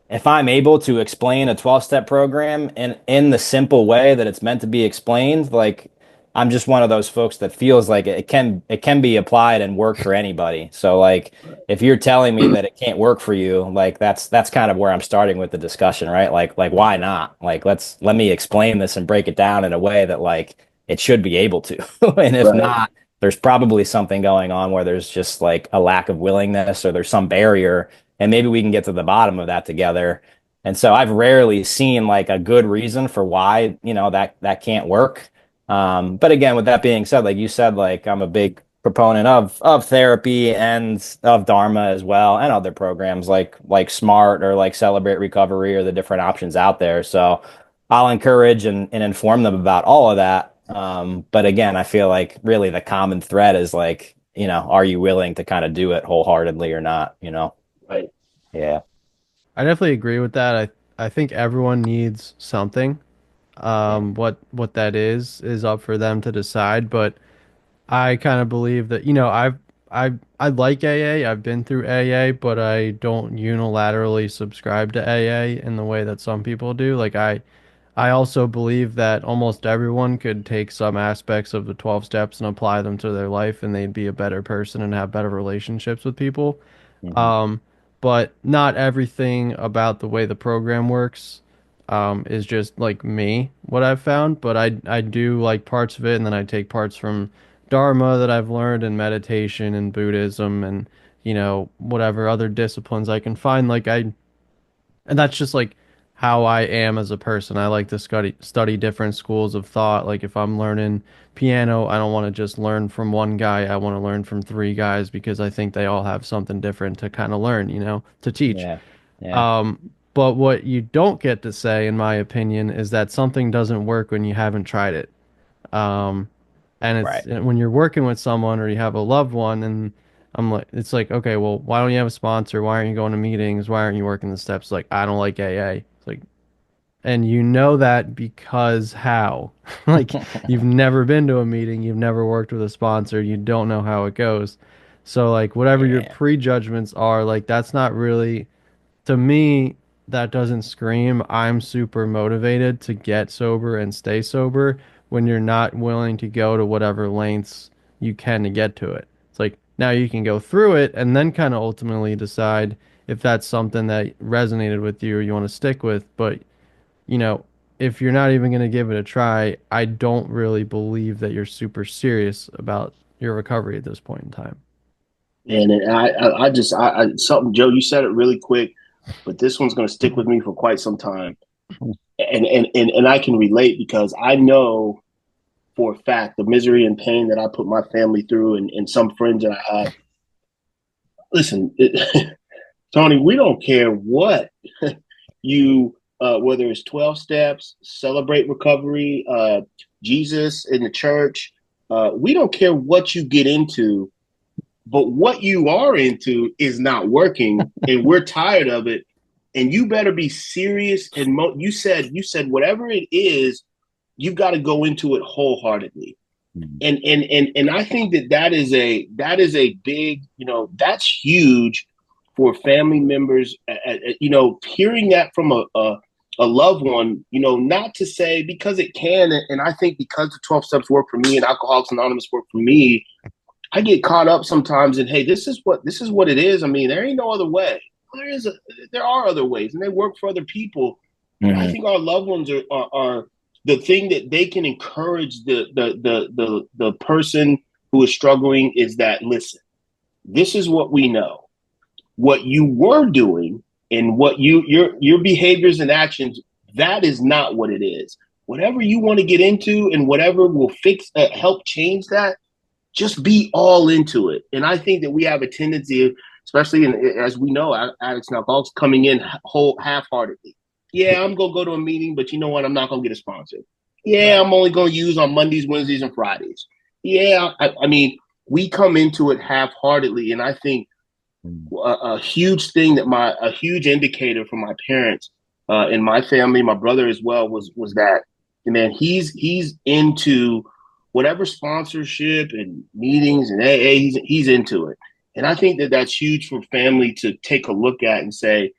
if I'm able to explain a 12-step program in the simple way that it's meant to be explained, like I'm just one of those folks that feels like it can be applied and work for anybody. So like if you're telling me that it can't work for you, like that's kind of where I'm starting with the discussion, right? Like why not? Like let me explain this and break it down in a way that like it should be able to. And if Right. not, there's probably something going on where there's just like a lack of willingness or there's some barrier and maybe we can get to the bottom of that together. And so I've rarely seen like a good reason for why, that can't work. But again, with that being said, like you said, like I'm a big proponent of therapy and of Dharma as well, and other programs like Smart or like Celebrate Recovery or the different options out there. So I'll encourage and inform them about all of that. But again, I feel like really the common thread is like, are you willing to kind of do it wholeheartedly or not, Right. Yeah. I definitely agree with that. I think everyone needs something. Yeah. What that is up for them to decide. But I kind of believe that, I like AA. I've been through AA, but I don't unilaterally subscribe to AA in the way that some people do. Like I also believe that almost everyone could take some aspects of the 12 steps and apply them to their life and they'd be a better person and have better relationships with people. Hmm. Um, but not everything about the way the program works is just like me, what I've found. But I do like parts of it, and then I take parts from Dharma that I've learned and meditation and Buddhism and whatever other disciplines I can find. And that's just like how I am as a person. I like to study different schools of thought. Like if I'm learning piano, I don't want to just learn from one guy. I want to learn from three guys because I think they all have something different to kind of learn, to teach. Yeah. Yeah. But what you don't get to say, in my opinion, is that something doesn't work when you haven't tried it. Um, and it's Right. when you're working with someone or you have a loved one, and it's like, okay, well, why don't you have a sponsor? Why aren't you going to meetings? Why aren't you working the steps? Like, I don't like AA. It's like, and you know that because how? Like, you've never been to a meeting, you've never worked with a sponsor, you don't know how it goes. So, like, whatever your Yeah. prejudgments are, like, that's not really, to me, that doesn't scream I'm super motivated to get sober and stay sober when you're not willing to go to whatever lengths you can to get to it. It's like now you can go through it and then kind of ultimately decide if that's something that resonated with you or you want to stick with. But, you know, if you're not even going to give it a try, I don't really believe that you're super serious about your recovery at this point in time. And I something, Joe, you said it really quick, but this one's going to stick with me for quite some time. And I can relate because I know for a fact the misery and pain that I put my family through and some friends that I had. Listen, Tony, we don't care what you, whether it's 12 steps, celebrate recovery, Jesus in the church. We don't care what you get into, but what you are into is not working, and we're tired of it. And you better be serious. And you said whatever it is, you've got to go into it wholeheartedly. Mhm. And I think that is a big, that's huge for family members. Hearing that from a loved one, not to say because it can, and I think because the 12 steps work for me and Alcoholics Anonymous work for me, I get caught up sometimes in, hey, this is what it is. I mean, there ain't no other way. There are other ways, and they work for other people. But I Mhm. think our loved ones are the thing that they can encourage the person who is struggling is that, listen, this is what we know. What you were doing and what your behaviors and actions, that is not what it is. Whatever you want to get into and whatever will help change that, just be all into it. And I think that we have a tendency, especially as we know, addicts and alcoholics coming in half-heartedly. Yeah, I'm gonna go to a meeting, but you know what? I'm not gonna get a sponsor. Yeah, Right. I'm only gonna use on Mondays, Wednesdays, and Fridays. Yeah, I mean, we come into it half-heartedly, and I think Mm. a huge thing that a huge indicator for my parents in my family, my brother as well, was that, man, he's into whatever sponsorship and meetings and AA, he's into it. And I think that that's huge for family to take a look at and say,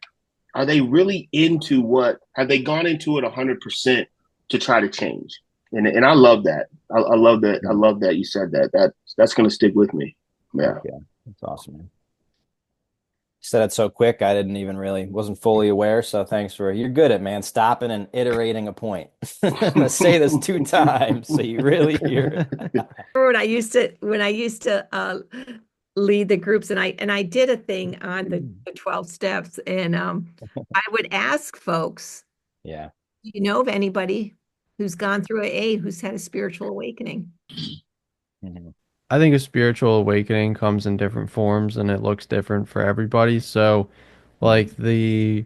are they really into what? Have they gone into it 100% to try to change? And I love that. I love that. I Mm. love that you said that. That's going to stick with me. Heck Yeah. yeah, that's awesome, man. Said it so quick, I didn't even really wasn't fully aware. So thanks for you're good at man stopping and iterating a point. I'm gonna say this 2 times so you really hear it. When I used to lead the groups, and I did a thing on the 12 steps, and I would ask folks, Yeah. do you know of anybody who's gone through AA who's had a spiritual awakening? Mhm. I think a spiritual awakening comes in different forms and it looks different for everybody. So, like the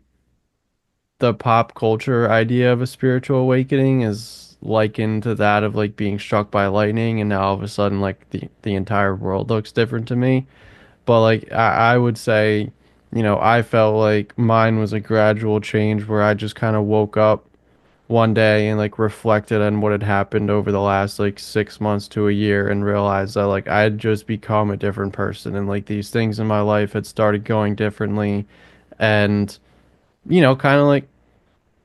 pop culture idea of a spiritual awakening is likened to that of like being struck by lightning, and now all of a sudden like the entire world looks different to me. But like I would say, I felt like mine was a gradual change where I just kind of woke up one day and like reflected on what had happened over the last like 6 months to a year and realized that like I had just become a different person, and like these things in my life had started going differently. And kind of like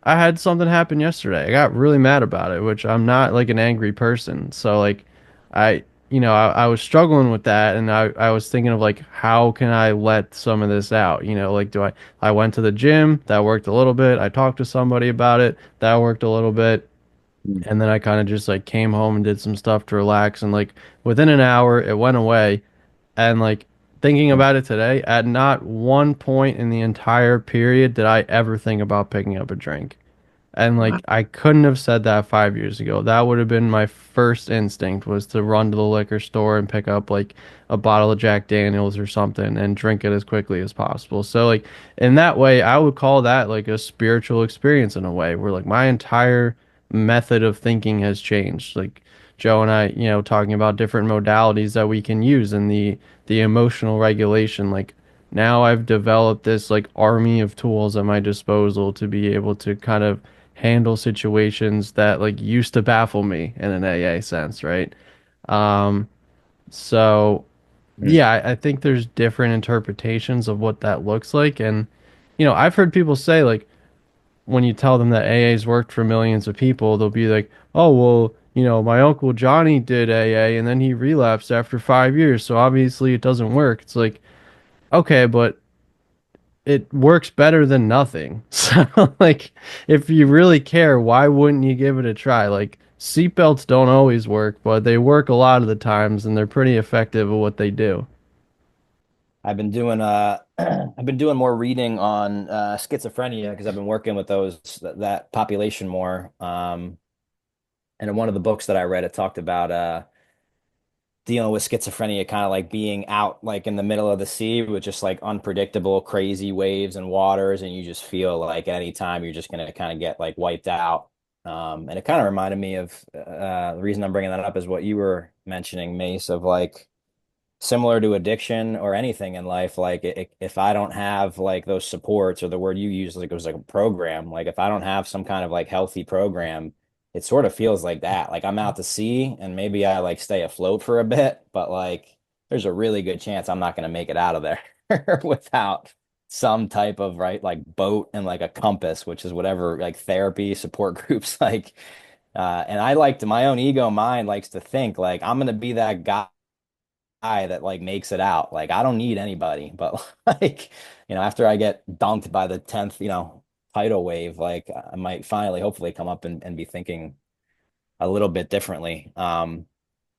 I had something happen yesterday. I got really mad about it, which I'm not like an angry person. So like I was struggling with that, and I was thinking of like how can I let some of this out? Like I went to the gym, that worked a little bit. I talked to somebody about it, that worked a little bit. Mm. And then I kind of just like came home and did some stuff to relax, and like within an hour it went away. And like thinking about it today, at not one point in the entire period did I ever think about picking up a drink. And Wow. like I couldn't have said that 5 years ago. That would have been my first instinct, was to run to the liquor store and pick up like a bottle of Jack Daniels or something and drink it as quickly as possible. So like in that way, I would call that like a spiritual experience in a way, where like my entire method of thinking has changed. Like Joe and I, talking about different modalities that we can use in the emotional regulation. Like now I've developed this like army of tools at my disposal to be able to kind of handle situations that like used to baffle me in an AA sense, right? Um, so Mm. yeah, I think there's different interpretations of what that looks like. And I've heard people say like when you tell them that AA's worked for millions of people, they'll be like, "Oh, well, my uncle Johnny did AA and then he relapsed after 5 years, so obviously it doesn't work." It's like, okay, but it works better than nothing. So, like, if you really care, why wouldn't you give it a try? Like, seatbelts don't always work, but they work a lot of the times, and they're pretty effective at what they do. I've been doing I've been doing more reading on schizophrenia because I've been working with that population more. And in one of the books that I read, it talked about dealing with schizophrenia kind of like being out like in the middle of the sea with just like unpredictable, crazy waves and waters, and you just feel like at any time you're just gonna kind of get like wiped out. And it kind of reminded me of the reason I'm bringing that up is what you were mentioning, Mace, of like similar to addiction or anything in life, like if I don't have like those supports, or the word you use, like it was like a program, like if I don't have some kind of like healthy program, it sort of feels like that. Like I'm out to sea and maybe I like stay afloat for a bit, but like there's a really good chance I'm not going to make it out of there without some type of right like boat and like a compass, which is whatever like therapy support groups like and I like to my own ego mind likes to think like I'm gonna be that guy that like makes it out. Like I don't need anybody, but like, after I get dunked by the 10th, tidal wave, like I might finally hopefully come up and be thinking a little bit differently.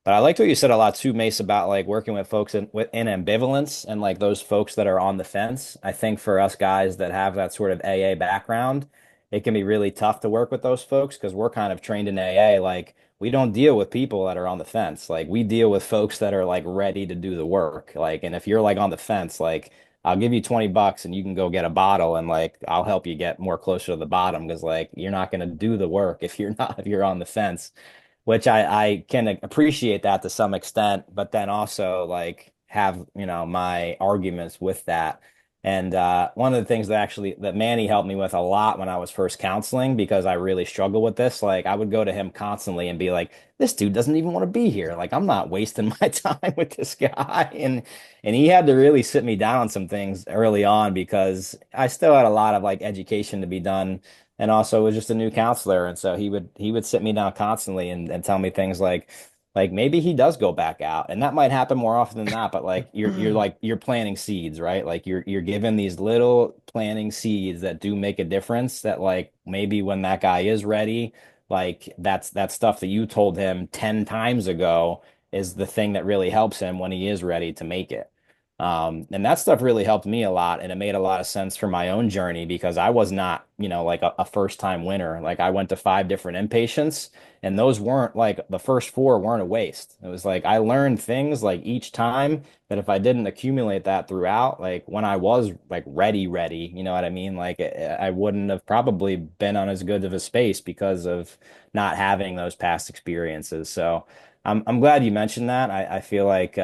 But I liked what you said a lot too, Mace, about like working with folks in ambivalence and like those folks that are on the fence. I think for us guys that have that sort of AA background, it can be really tough to work with those folks because we're kind of trained in AA. Like we don't deal with people that are on the fence. Like we deal with folks that are like ready to do the work. Like, and if you're like on the fence, like I'll give you $20 and you can go get a bottle and like I'll help you get more closer to the bottom because like you're not going to do the work if you're on the fence, which I can appreciate that to some extent, but then also like have, my arguments with that. And one of the things that Manny helped me with a lot when I was first counseling, because I really struggle with this, like I would go to him constantly and be like, this dude doesn't even want to be here. Like I'm not wasting my time with this guy. And he had to really sit me down on some things early on because I still had a lot of like education to be done. And also was just a new counselor. And so he would sit me down constantly and tell me things like maybe he does go back out, and that might happen more often than not, but like you're planting seeds, right? Like you're given these little planting seeds that do make a difference, that like maybe when that guy is ready, like that stuff that you told him 10 times ago is the thing that really helps him when he is ready to make it. And that stuff really helped me a lot, and it made a lot of sense for my own journey because I was not, like a first time winner. Like I went to 5 different inpatients, and those weren't like the first 4 weren't a waste. It was like I learned things like each time that if I didn't accumulate that throughout, like when I was like ready, you know what I mean? Like I wouldn't have probably been on as good of a space because of not having those past experiences. So I'm glad you mentioned that. I feel like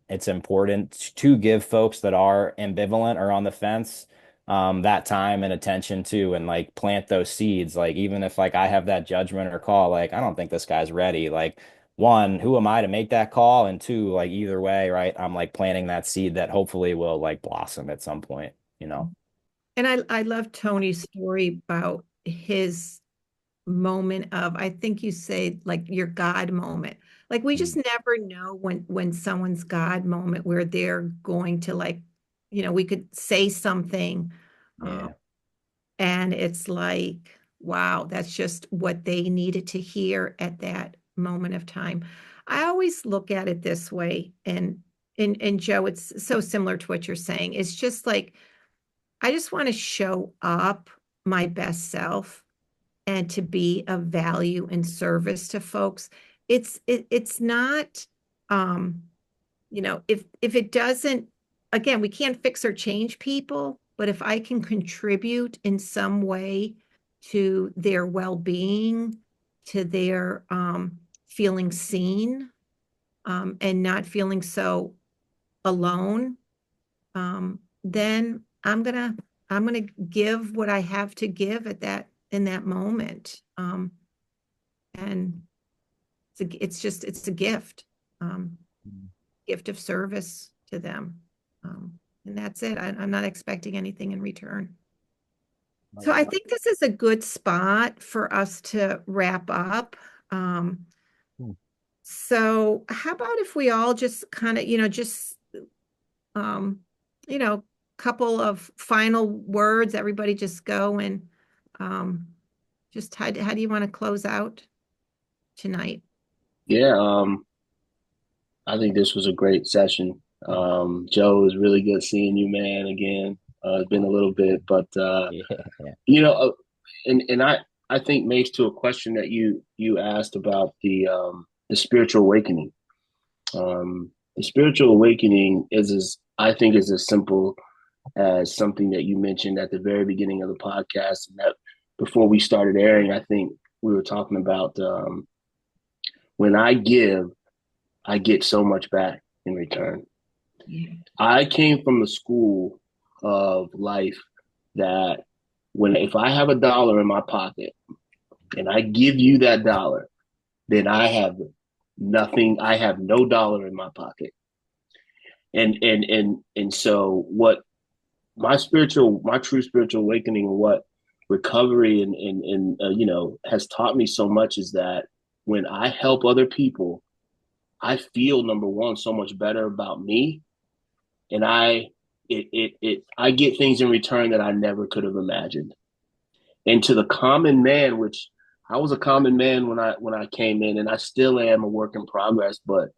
it's important to give folks that are ambivalent or on the fence that time and attention to, and like plant those seeds. Like even if like I have that judgment or call, like I don't think this guy's ready. Like one, who am I to make that call? And two, like either way, right? I'm like planting that seed that hopefully will like blossom at some point, you know? And I love Tony's story about his moment of, I think you say like your God moment. Like we just Mm. never know when someone's God moment where they're going to like, we could say something, um, Yeah. and it's like, wow, that's just what they needed to hear at that moment of time. I always look at it this way, and Joe, it's so similar to what you're saying. It's just like I just want to show up my best self and to be of value and service to folks. It's not if it doesn't, again, we can't fix or change people, but if I can contribute in some way to their well-being, to their feeling seen, and not feeling so alone, then I'm gonna give what I have to give at that in that moment. And it's a gift, um, Mm. gift of service to them. And that's it. I'm not expecting anything in return. So I think this is a good spot for us to wrap up. Um, Mm. so how about if we all just kind of, just um, you know, couple of final words, everybody just go and um, just how do you want to close out tonight? Yeah, I think this was a great session. Joe, it was really good seeing you, man. Again, it's been a little bit, but Yeah. Yeah. you know, and I think makes to a question that you asked about the spiritual awakening. The spiritual awakening is as I think is as simple as something that you mentioned at the very beginning of the podcast, and that before we started airing, I think we were talking about when I give, I get so much back in return. Yeah. I came from the school of life that when if I have $1 in my pocket and I give you that dollar, then I have nothing. I have no dollar in my pocket. And so what my true spiritual awakening, and what recovery and has taught me so much is that when I help other people, I feel number one so much better about me, and I get things in return that I never could have imagined. And to the common man, which I was a common man when I came in, and I still am a work in progress, but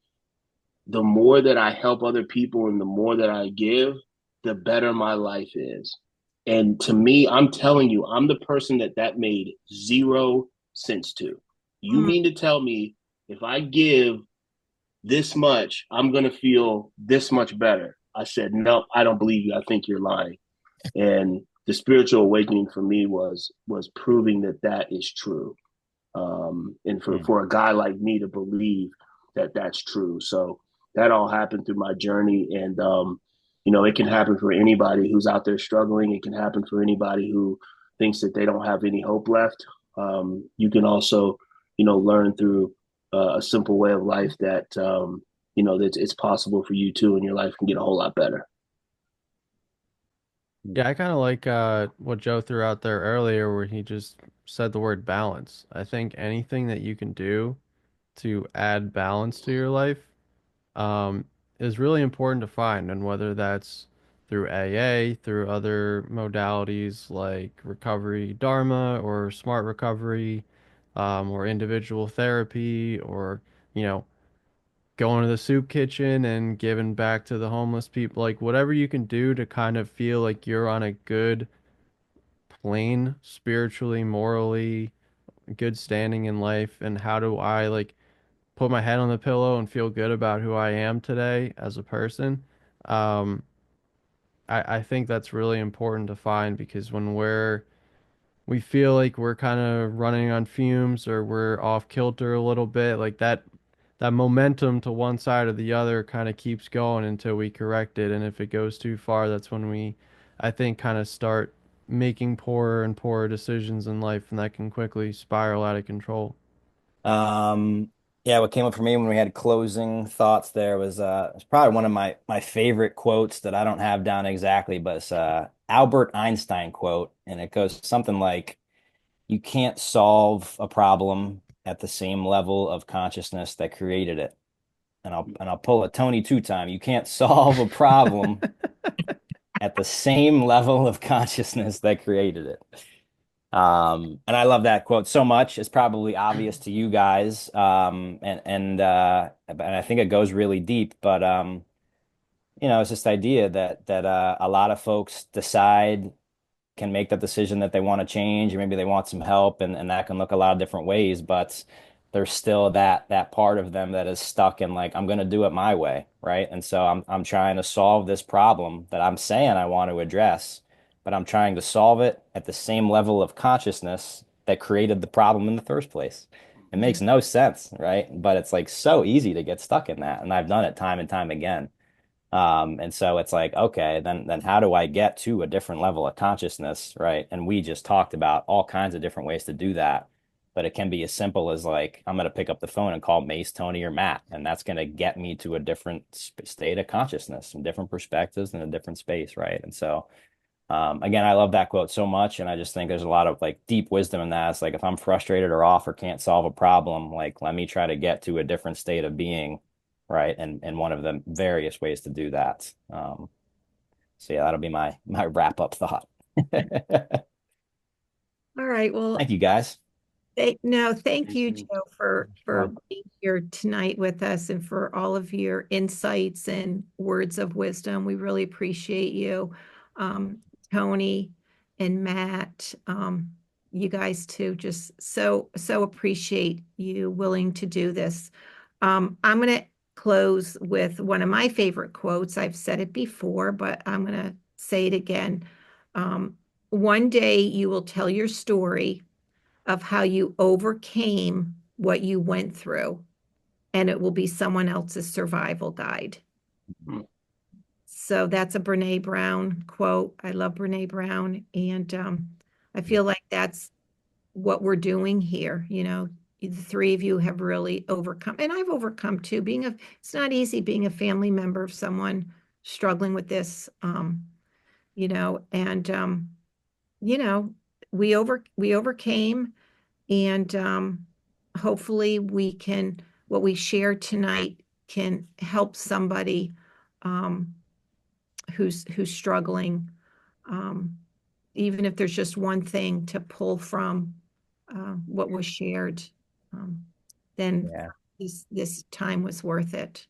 the more that I help other people and the more that I give, the better my life is. And to me, I'm telling you, I'm the person that made 0 sense to. You Mm. mean to tell me if I give this much, I'm going to feel this much better? I said, no, I don't believe you. I think you're lying. And the spiritual awakening for me was proving that is true. And Mm. for a guy like me to believe that that's true. So that all happened through my journey. And, it can happen for anybody who's out there struggling. It can happen for anybody who thinks that they don't have any hope left. You can also, learn through a simple way of life that, that it's possible for you too, and your life can get a whole lot better. Yeah, I kind of like what Joe threw out there earlier, where he just said the word balance. I think anything that you can do to add balance to your life um, is really important to find, and whether that's through AA, through other modalities like recovery dharma or smart recovery, or individual therapy, or you know, going to the soup kitchen and giving back to the homeless people, like whatever you can do to kind of feel like you're on a good plane spiritually, morally, good standing in life, and how do I like put my head on the pillow and feel good about who I am today as a person. Um, I think that's really important to find because when we feel like we're kind of running on fumes or we're off kilter a little bit, like that momentum to one side or the other kind of keeps going until we correct it. And if it goes too far, that's when we, I think, kind of start making poorer and poorer decisions in life, and that can quickly spiral out of control. Um, yeah, what came up for me when we had closing thoughts there was it's probably one of my favorite quotes that I don't have down exactly, but it's Albert Einstein quote, and it goes something like, "You can't solve a problem at the same level of consciousness that created it." And I'll pull a Tony two time. You can't solve a problem at the same level of consciousness that created it. And I love that quote so much. It's probably obvious to you guys. And I think it goes really deep, but it's this idea that a lot of folks decide can make the decision that they want to change, or maybe they want some help, and that can look a lot of different ways, but there's still that part of them that is stuck in like, I'm gonna do it my way, right? And so I'm trying to solve this problem that I'm saying I want to address, but I'm trying to solve it at the same level of consciousness that created the problem in the first place. It makes no sense, right? But it's like so easy to get stuck in that, and I've done it time and time again. And so it's like, okay, then how do I get to a different level of consciousness, right? And we just talked about all kinds of different ways to do that. But it can be as simple as like, I'm going to pick up the phone and call Mace, Tony, or Matt, and that's going to get me to a different state of consciousness and different perspectives and a different space, right? And so, again, I love that quote so much, and I just think there's a lot of like deep wisdom in that. It's like if I'm frustrated or off or can't solve a problem, like let me try to get to a different state of being, right? And one of the various ways to do that. So yeah, that'll be my wrap up thought. All right. Well, Thank you guys. no, thank Thank you, you. Joe, for Sure. being here tonight with us and for all of your insights and words of wisdom. We really appreciate you. Um, Tony and Matt, you guys too, just so appreciate you willing to do this. I'm going to close with one of my favorite quotes. I've said it before, but I'm going to say it again. Um, One day you will tell your story of how you overcame what you went through, and it will be someone else's survival guide. Hmm. So that's a Brene Brown quote. I love Brene Brown. And I feel like that's what we're doing here. The three of you have really overcome, and I've overcome too. It's not easy being a family member of someone struggling with this, and, you know, we overcame. And hopefully what we share tonight can help somebody um, who's struggling, um, even if there's just one thing to pull from what was shared, um, then Yeah. this time was worth it.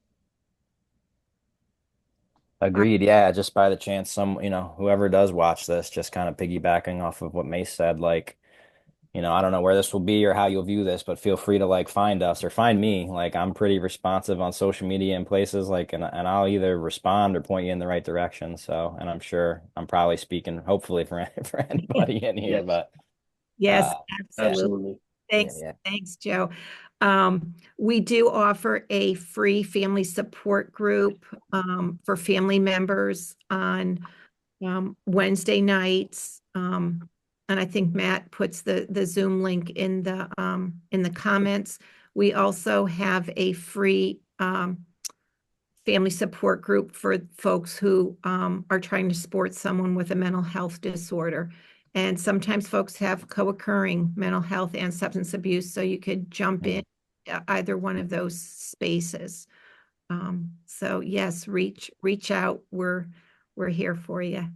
Agreed. Yeah, just by the chance whoever does watch this, just kind of piggybacking off of what Mace said, like, I don't know where this will be or how you'll view this, but feel free to like find us or find me. Like I'm pretty responsive on social media and places like, and I'll either respond or point you in the right direction. So, and I'm sure I'm probably speaking hopefully for for anybody in here, Yes, but Yes, uh absolutely. absolutely. yeah, Thanks, yeah. thanks, Joe. We do offer a free family support group for family members on Wednesday nights. And I think Matt puts the Zoom link in the comments. We also have a free family support group for folks who are trying to support someone with a mental health disorder. And sometimes folks have co-occurring mental health and substance abuse, so you could jump in either one of those spaces. So yes, reach out. We're here for you.